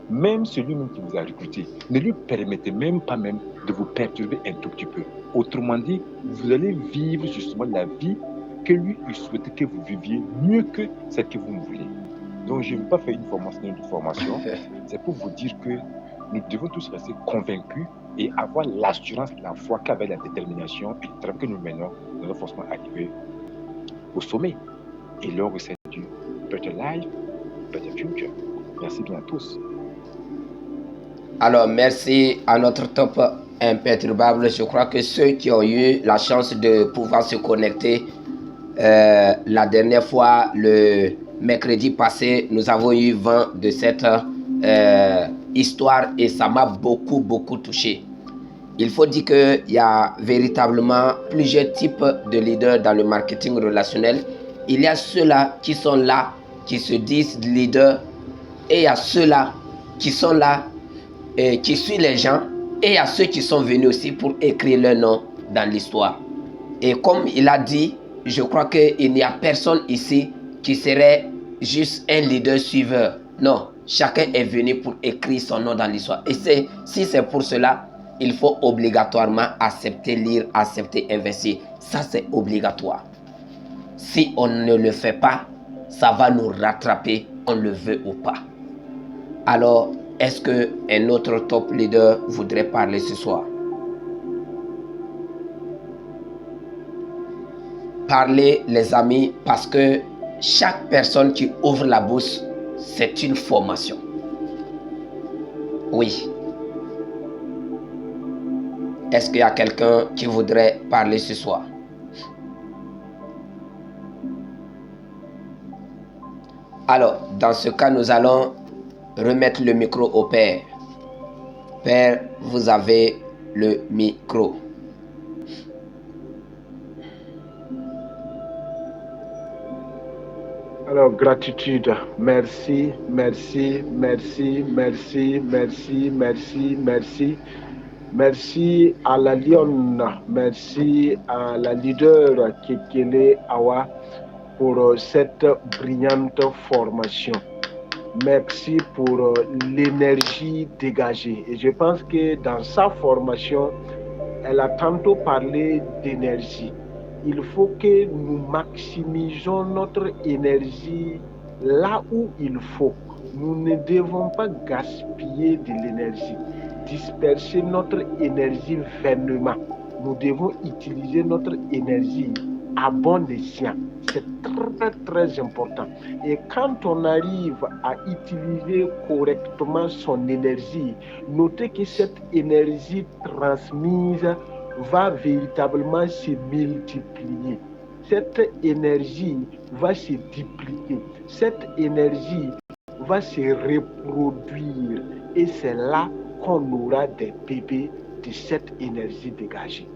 même celui-même qui vous a recruté, ne lui permettez même pas même de vous perturber un tout petit peu. Autrement dit, vous allez vivre justement la vie que lui, il souhaitait que vous viviez mieux que celle que vous voulez. Donc, je ne veux pas faire une formation, c'est pour vous dire que nous devons tous rester convaincus et avoir l'assurance, la foi qu'avec la détermination et le travail que nous menons, nous allons forcément arriver au sommet. Et là, c'est du better life, better future. Merci bien à tous. Alors, merci à notre top imperturbable. Je crois que ceux qui ont eu la chance de pouvoir se connecter la dernière fois, le mercredi passé, nous avons eu vent de cette histoire et ça m'a beaucoup touché. Il faut dire qu'il y a véritablement plusieurs types de leaders dans le marketing relationnel. Il y a ceux-là qui sont là, qui se disent leaders, et il y a ceux-là qui sont là, qui suivent les gens, et il y a ceux qui sont venus aussi pour écrire leur nom dans l'histoire. Et comme il a dit, je crois qu'il n'y a personne ici qui serait juste un leader suiveur. Non, chacun est venu pour écrire son nom dans l'histoire. Et si c'est pour cela, il faut obligatoirement accepter lire, accepter investir. Ça, c'est obligatoire. Si on ne le fait pas, ça va nous rattraper, on le veut ou pas. Alors, est-ce qu'un autre top leader voudrait parler ce soir? Parlez, les amis, parce que chaque personne qui ouvre la bouche, c'est une formation. Oui. Est-ce qu'il y a quelqu'un qui voudrait parler ce soir? Alors, dans ce cas, nous allons remettre le micro au Père. Père, vous avez le micro. Alors, gratitude. Merci, merci, merci, merci, merci, merci, merci. Merci à la Lionne, merci à la leader Kekele Awa pour cette brillante formation. Merci pour l'énergie dégagée. Et je pense que dans sa formation, elle a tantôt parlé d'énergie. Il faut que nous maximisons notre énergie là où il faut. Nous ne devons pas gaspiller de l'énergie, disperser notre énergie vainement. Nous devons utiliser notre énergie à bon escient. C'est très important. Et quand on arrive à utiliser correctement son énergie, notez que cette énergie transmise va véritablement se multiplier. Cette énergie va se dupliquer. Cette énergie va se reproduire. Et c'est là qu'on aura des bébés de cette énergie dégagée.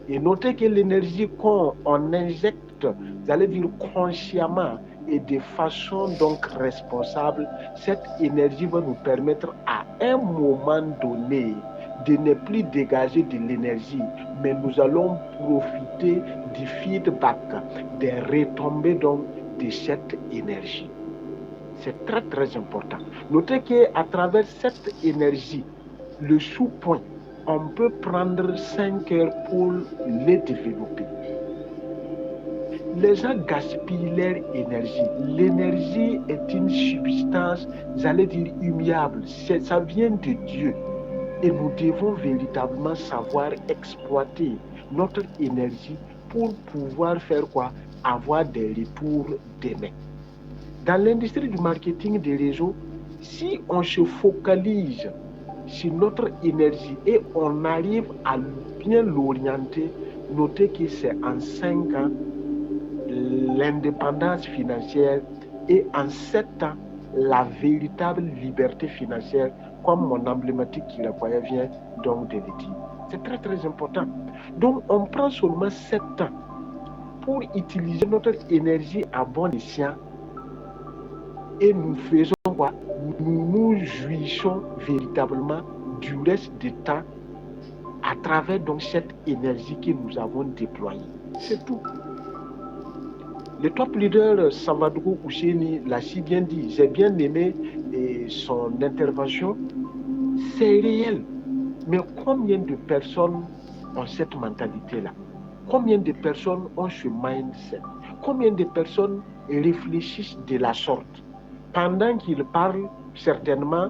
Et notez que l'énergie qu'on injecte, vous allez dire consciemment et de façon donc responsable, cette énergie va nous permettre à un moment donné de ne plus dégager de l'énergie, mais nous allons profiter du feedback, des retombées donc de cette énergie. C'est très important. Notez qu'à travers cette énergie, le sous-point, on peut prendre 5 heures pour les développer. Les gens gaspillent leur énergie. L'énergie est une substance, j'allais dire, immuable. Ça vient de Dieu. Et nous devons véritablement savoir exploiter notre énergie pour pouvoir faire quoi? Avoir des retours demain. Dans l'industrie du marketing des réseaux, si on se focalise sur notre énergie et on arrive à bien l'orienter, notez que c'est en 5 ans l'indépendance financière et en 7 ans la véritable liberté financière, comme mon emblématique qui vient donc de le dire. C'est très important. Donc on prend seulement 7 ans pour utiliser notre énergie à bon escient Et nous faisons quoi? Nous nous jouissons véritablement du reste du temps à travers donc cette énergie que nous avons déployée. C'est tout. Le top leader Salvador Ousseni l'a si bien dit, j'ai bien aimé son intervention, c'est réel. Mais combien de personnes ont cette mentalité-là? Combien de personnes ont ce mindset? Combien de personnes réfléchissent de la sorte? Pendant qu'ils parlent, certainement,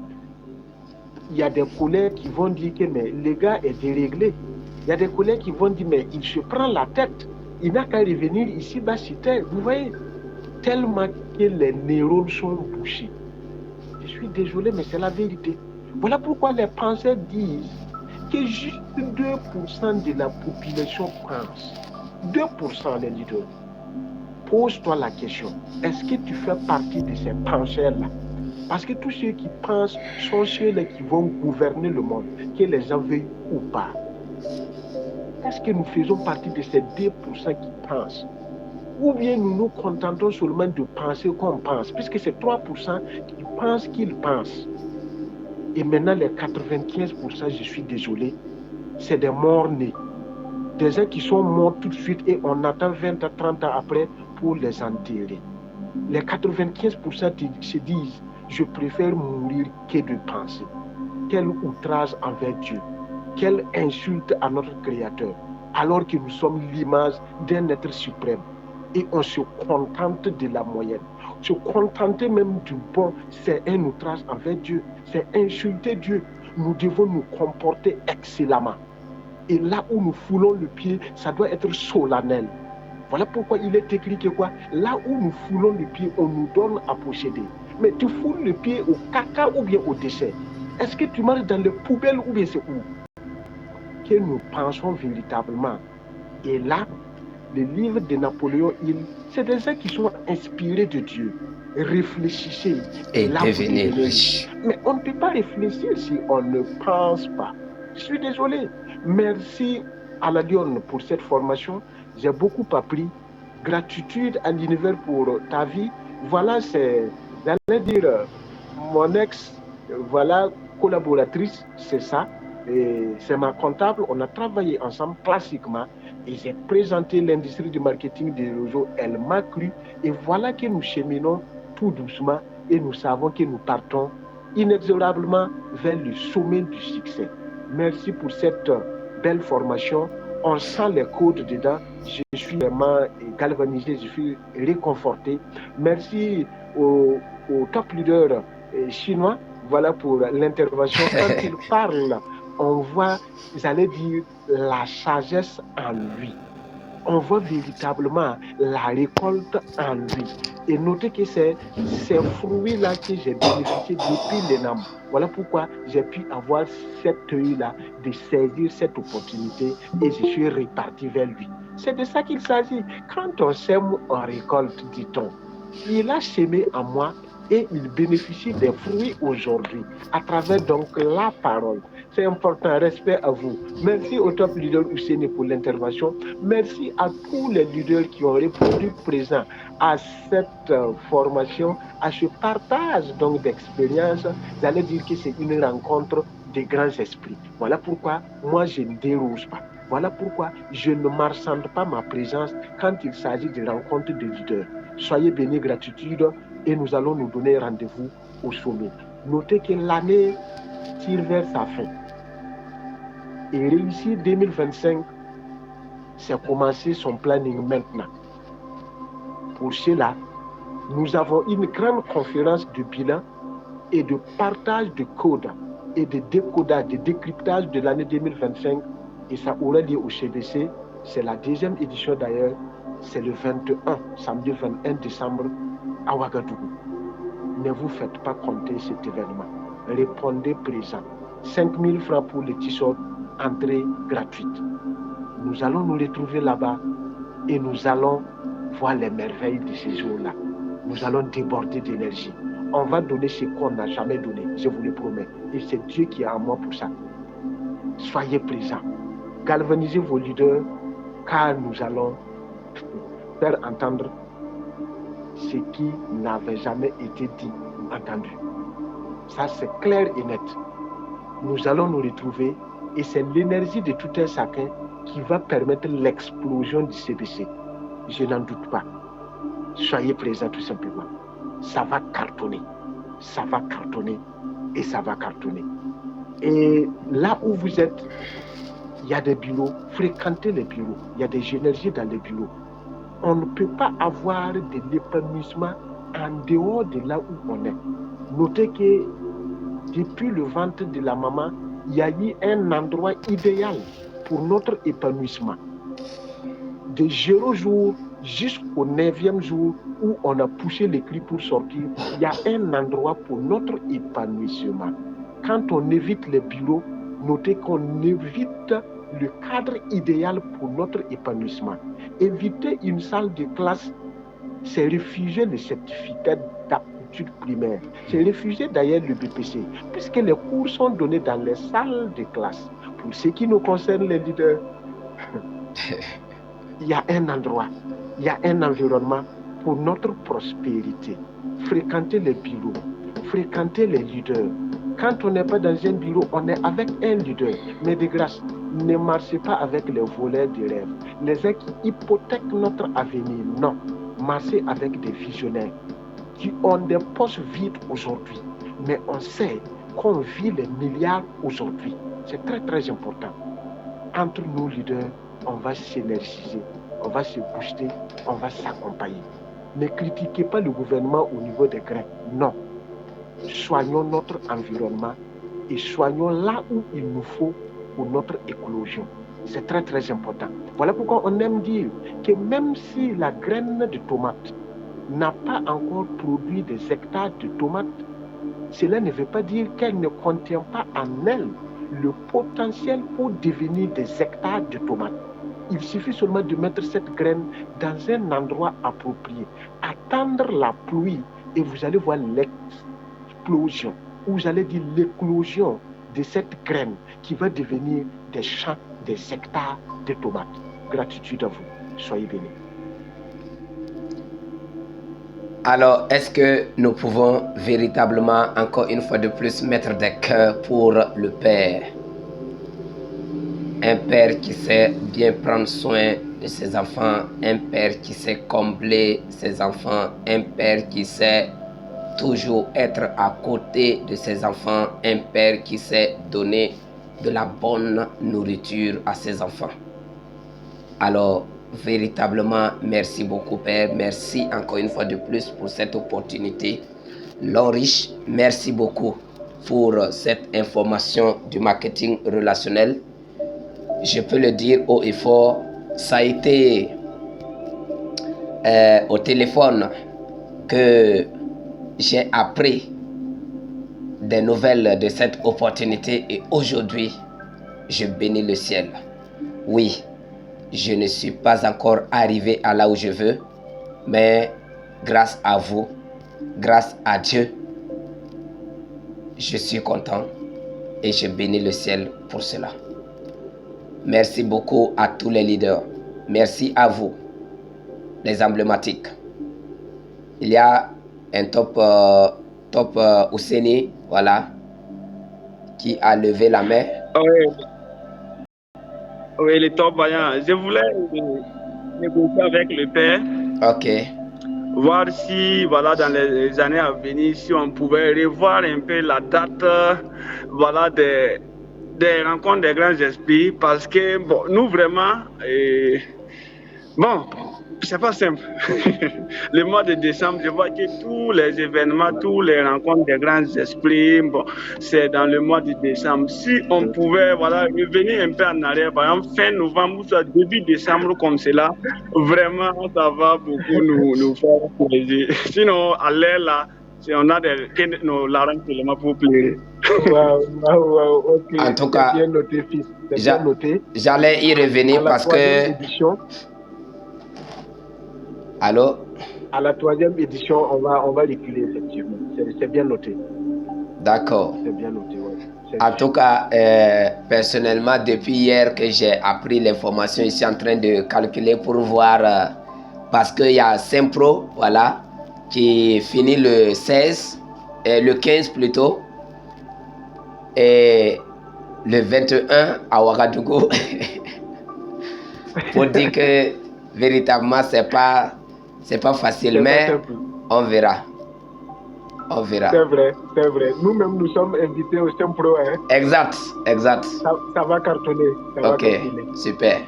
il y a des collègues qui vont dire que mais, le gars est déréglé. Il y a des collègues qui vont dire mais il se prend la tête. Il n'a qu'à revenir ici bas sur terre. Vous voyez, tellement que les neurones sont bouchés. Je suis désolé, mais c'est la vérité. Voilà pourquoi les penseurs disent que juste 2% de la population pense. 2% les leaders. Pose-toi la question, est-ce que tu fais partie de ces penseurs-là? Parce que tous ceux qui pensent sont ceux-là qui vont gouverner le monde, que les gens veuillent ou pas. Est-ce que nous faisons partie de ces 2% qui pensent? Ou bien nous nous contentons seulement de penser qu'on pense, puisque c'est 3% qui pensent qu'ils pensent. Et maintenant, les 95%, je suis désolé, c'est des morts-nés. Des gens qui sont morts tout de suite et on attend 20 à 30 ans après pour les enterrer. Les 95% se disent, je préfère mourir que de penser. Quel outrage envers Dieu. Quelle insulte à notre Créateur, alors que nous sommes l'image d'un être suprême. Et on se contente de la moyenne. Se contenter même du bon, c'est un outrage envers Dieu. C'est insulter Dieu. Nous devons nous comporter excellemment. Et là où nous foulons le pied, ça doit être solennel. Voilà pourquoi il est écrit que quoi? Là où nous foulons le pied, on nous donne à posséder. Mais tu foules le pied au caca ou bien au déchet. Est-ce que tu marches dans les poubelles ou bien c'est où? Que nous pensons véritablement. Et là, le livre de Napoléon Hill, c'est des gens qui sont inspirés de Dieu. Réfléchissez. Et là, devenez riche. Mais on ne peut pas réfléchir si on ne pense pas. Je suis désolé. Merci à la Lyon pour cette formation. J'ai beaucoup appris. Gratitude à l'univers pour ta vie. Voilà, j'allais dire, mon ex, voilà, collaboratrice, c'est ça. C'est ma comptable. On a travaillé ensemble classiquement. Et j'ai présenté l'industrie du marketing des réseaux. Elle m'a cru. Et voilà que nous cheminons tout doucement. Et nous savons que nous partons inexorablement vers le sommet du succès. Merci pour cette belle formation. On sent les codes dedans. Je suis vraiment galvanisé, je suis réconforté. Merci au top leader chinois. Voilà pour l'intervention. Quand il parle, on voit, j'allais dire, la sagesse en lui. On voit véritablement la récolte en lui. Et notez que c'est ces fruits-là que j'ai bénéficié depuis l'ENAM. Voilà pourquoi j'ai pu avoir cet œil-là de saisir cette opportunité et je suis reparti vers lui. C'est de ça qu'il s'agit. Quand on sème, on récolte, dit-on. Il a semé en moi et il bénéficie des fruits aujourd'hui à travers donc la parole. C'est important, respect à vous. Merci au top leader Ousseni pour l'intervention. Merci à tous les leaders qui ont répondu présents à cette formation, à ce partage donc d'expérience. J'allais dire que c'est une rencontre des grands esprits. Voilà pourquoi moi je ne déroge pas. Voilà pourquoi je ne marchande pas ma présence quand il s'agit de rencontres de leaders. Soyez bénis, gratitude, et nous allons nous donner rendez-vous au sommet. Notez que l'année tire vers sa fin. Et réussir 2025, c'est commencer son planning maintenant. Pour cela, nous avons une grande conférence de bilan et de partage de codes et de décodage, de décryptage de l'année 2025. Et ça aura lieu au CBC. C'est la deuxième édition d'ailleurs. C'est le 21, samedi 21 décembre à Ouagadougou. Ne vous faites pas compter cet événement. Répondez présent. 5 000 francs pour les t-shirts, entrée gratuite. Nous allons nous retrouver là-bas et nous allons voir les merveilles de ces jours-là. Nous allons déborder d'énergie. On va donner ce qu'on n'a jamais donné, je vous le promets. Et c'est Dieu qui est en moi pour ça. Soyez présents. Galvanisez vos leaders, car nous allons faire entendre ce qui n'avait jamais été dit ou entendu. Ça, c'est clair et net. Nous allons nous retrouver et c'est l'énergie de tout un chacun qui va permettre l'explosion du CBC. Je n'en doute pas. Soyez présents tout simplement. Ça va cartonner. Ça va cartonner et ça va cartonner. Et là où vous êtes, il y a des bureaux. Fréquentez les bureaux. Il y a des énergies dans les bureaux. On ne peut pas avoir de l'épanouissement en dehors de là où on est. Notez que depuis le ventre de la maman, il y a eu un endroit idéal pour notre épanouissement. De 0 jour jusqu'au 9e jour où on a poussé les cris pour sortir, il y a un endroit pour notre épanouissement. Quand on évite les bureaux, notez qu'on évite le cadre idéal pour notre épanouissement. Éviter une salle de classe, c'est refuser le certificat d'aptitude primaire. C'est refuser d'ailleurs le BPC, puisque les cours sont donnés dans les salles de classe. Pour ce qui nous concerne, les leaders, il y a un endroit, il y a un environnement pour notre prospérité. Fréquenter les bureaux, fréquenter les leaders. Quand on n'est pas dans un bureau, on est avec un leader. Mais de grâce, ne marchez pas avec les voleurs de rêve, les uns qui hypothèquent notre avenir. Non, marchez avec des visionnaires qui ont des postes vides aujourd'hui. Mais on sait qu'on vit les milliards aujourd'hui. C'est très très important. Entre nous leaders, on va s'énergiser, on va se booster, on va s'accompagner. Ne critiquez pas le gouvernement au niveau des grains. Non. Soignons notre environnement et soignons là où il nous faut pour notre éclosion. C'est très très important. Voilà pourquoi on aime dire que même si la graine de tomate n'a pas encore produit des hectares de tomates, cela ne veut pas dire qu'elle ne contient pas en elle le potentiel pour devenir des hectares de tomates. Il suffit seulement de mettre cette graine dans un endroit approprié, attendre la pluie et vous allez voir l'explosion, ou vous allez dire l'éclosion de cette graine qui va devenir des champs, des hectares de tomates. Gratitude à vous. Soyez bénis. Alors, est-ce que nous pouvons véritablement, encore une fois de plus, mettre des cœurs pour le Père? Un Père qui sait bien prendre soin de ses enfants, un Père qui sait combler ses enfants, un Père qui sait toujours être à côté de ses enfants, un Père qui sait donner de la bonne nourriture à ses enfants. Alors, véritablement, merci beaucoup Père, merci encore une fois de plus pour cette opportunité. L'homme riche, merci beaucoup pour cette information du marketing relationnel. Je peux le dire haut et fort, ça a été au téléphone que j'ai appris des nouvelles de cette opportunité et aujourd'hui, je bénis le ciel. Oui, je ne suis pas encore arrivé à là où je veux, mais grâce à vous, grâce à Dieu, je suis content et je bénis le ciel pour cela. Merci beaucoup à tous les leaders. Merci à vous, les emblématiques. Il y a un top Ouseni, voilà, qui a levé la main. Oui, les top vaillants. Je voulais négocier avec le Père. Ok. Voir si, voilà, dans les années à venir, si on pouvait revoir un peu la date, voilà, des rencontres des grands esprits, parce que, bon, nous vraiment, bon, c'est pas simple. Le mois de décembre, je vois que tous les événements, tous les rencontres des grands esprits, bon, c'est dans le mois de décembre. Si on pouvait, voilà, revenir un peu en arrière, par exemple, fin novembre, soit début décembre comme cela, vraiment, ça va beaucoup nous faire plaisir. Sinon, à l'air là, on a nos larmes seulement pour pleurer. Wow, ok. En tout cas, bien noté, fils. Bien noté. J'allais y revenir parce que... Allô? À la 3e édition, on va reculer, effectivement. C'est bien noté. D'accord. C'est bien noté, oui. En tout cas, personnellement, depuis hier que j'ai appris l'information, je suis en train de calculer pour voir, parce qu'il y a Sempro, voilà, qui finit le 16, le 15 plutôt, et le 21 à Ouagadougou, pour dire que véritablement c'est pas facile, mais on verra. On verra. C'est vrai, c'est vrai. Nous-mêmes, nous sommes invités au Sempro. Hein. Exact. Ça va cartonner. Ok, super.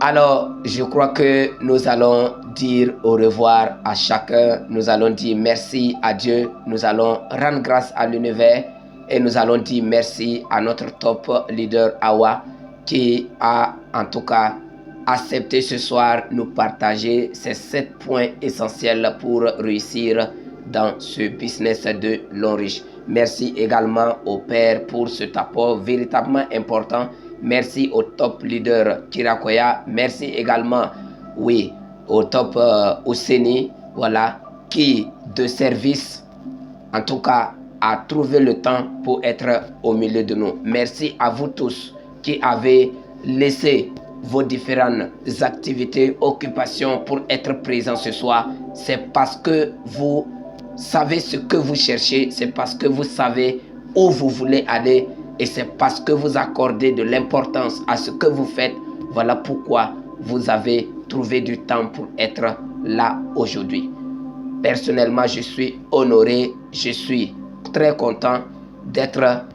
Alors, je crois que nous allons dire au revoir à chacun. Nous allons dire merci à Dieu. Nous allons rendre grâce à l'univers. Et nous allons dire merci à notre top leader Awa qui a en tout cas accepté ce soir nous partager ces 7 points essentiels pour réussir dans ce business de l'enrichissement. Merci également au Père pour cet apport véritablement important. Merci au top leader Kirakoya. Merci également, oui, au top Ouseni, voilà, qui de service, en tout cas, a trouvé le temps pour être au milieu de nous. Merci à vous tous qui avez laissé vos différentes activités, occupations pour être présents ce soir. C'est parce que vous savez ce que vous cherchez, c'est parce que vous savez où vous voulez aller et c'est parce que vous accordez de l'importance à ce que vous faites. Voilà pourquoi vous avez trouvé du temps pour être là aujourd'hui. Personnellement, je suis honoré, je suis très content d'être,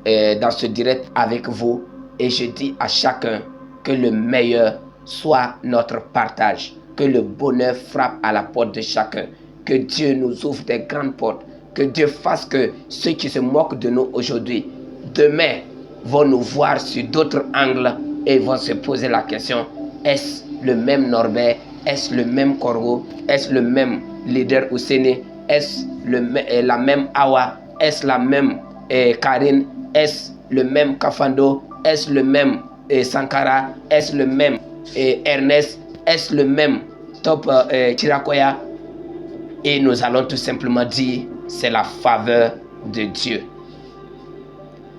dans ce direct avec vous et je dis à chacun que le meilleur soit notre partage, que le bonheur frappe à la porte de chacun, que Dieu nous ouvre des grandes portes, que Dieu fasse que ceux qui se moquent de nous aujourd'hui, demain, vont nous voir sur d'autres angles et vont se poser la question, est-ce le même Norbert, est-ce le même Corgo, est-ce le même leader Ouseni, est-ce la même Awa, est-ce la même Karine, est-ce le même Kafando, est-ce le même Sankara, est-ce le même Ernest, est-ce le même Top Chirakoya? Et nous allons tout simplement dire, c'est la faveur de Dieu.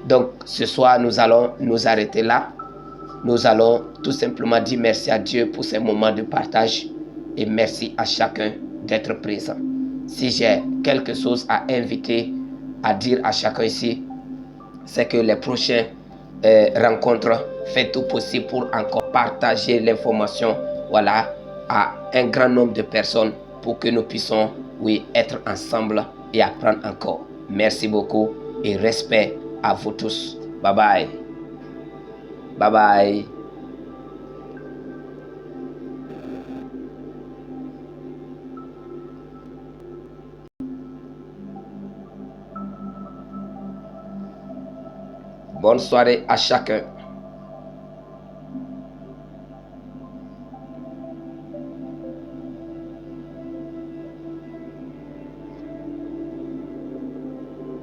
Donc ce soir, nous allons nous arrêter là. Nous allons tout simplement dire merci à Dieu pour ces moments de partage et merci à chacun d'être présent. Si j'ai quelque chose à inviter, à dire à chacun ici, c'est que les prochaines rencontres, faites tout possible pour encore partager l'information, voilà, à un grand nombre de personnes pour que nous puissions, être ensemble et apprendre encore. Merci beaucoup et respect à vous tous. Bye bye. Bye bye. Bonne soirée à chacun.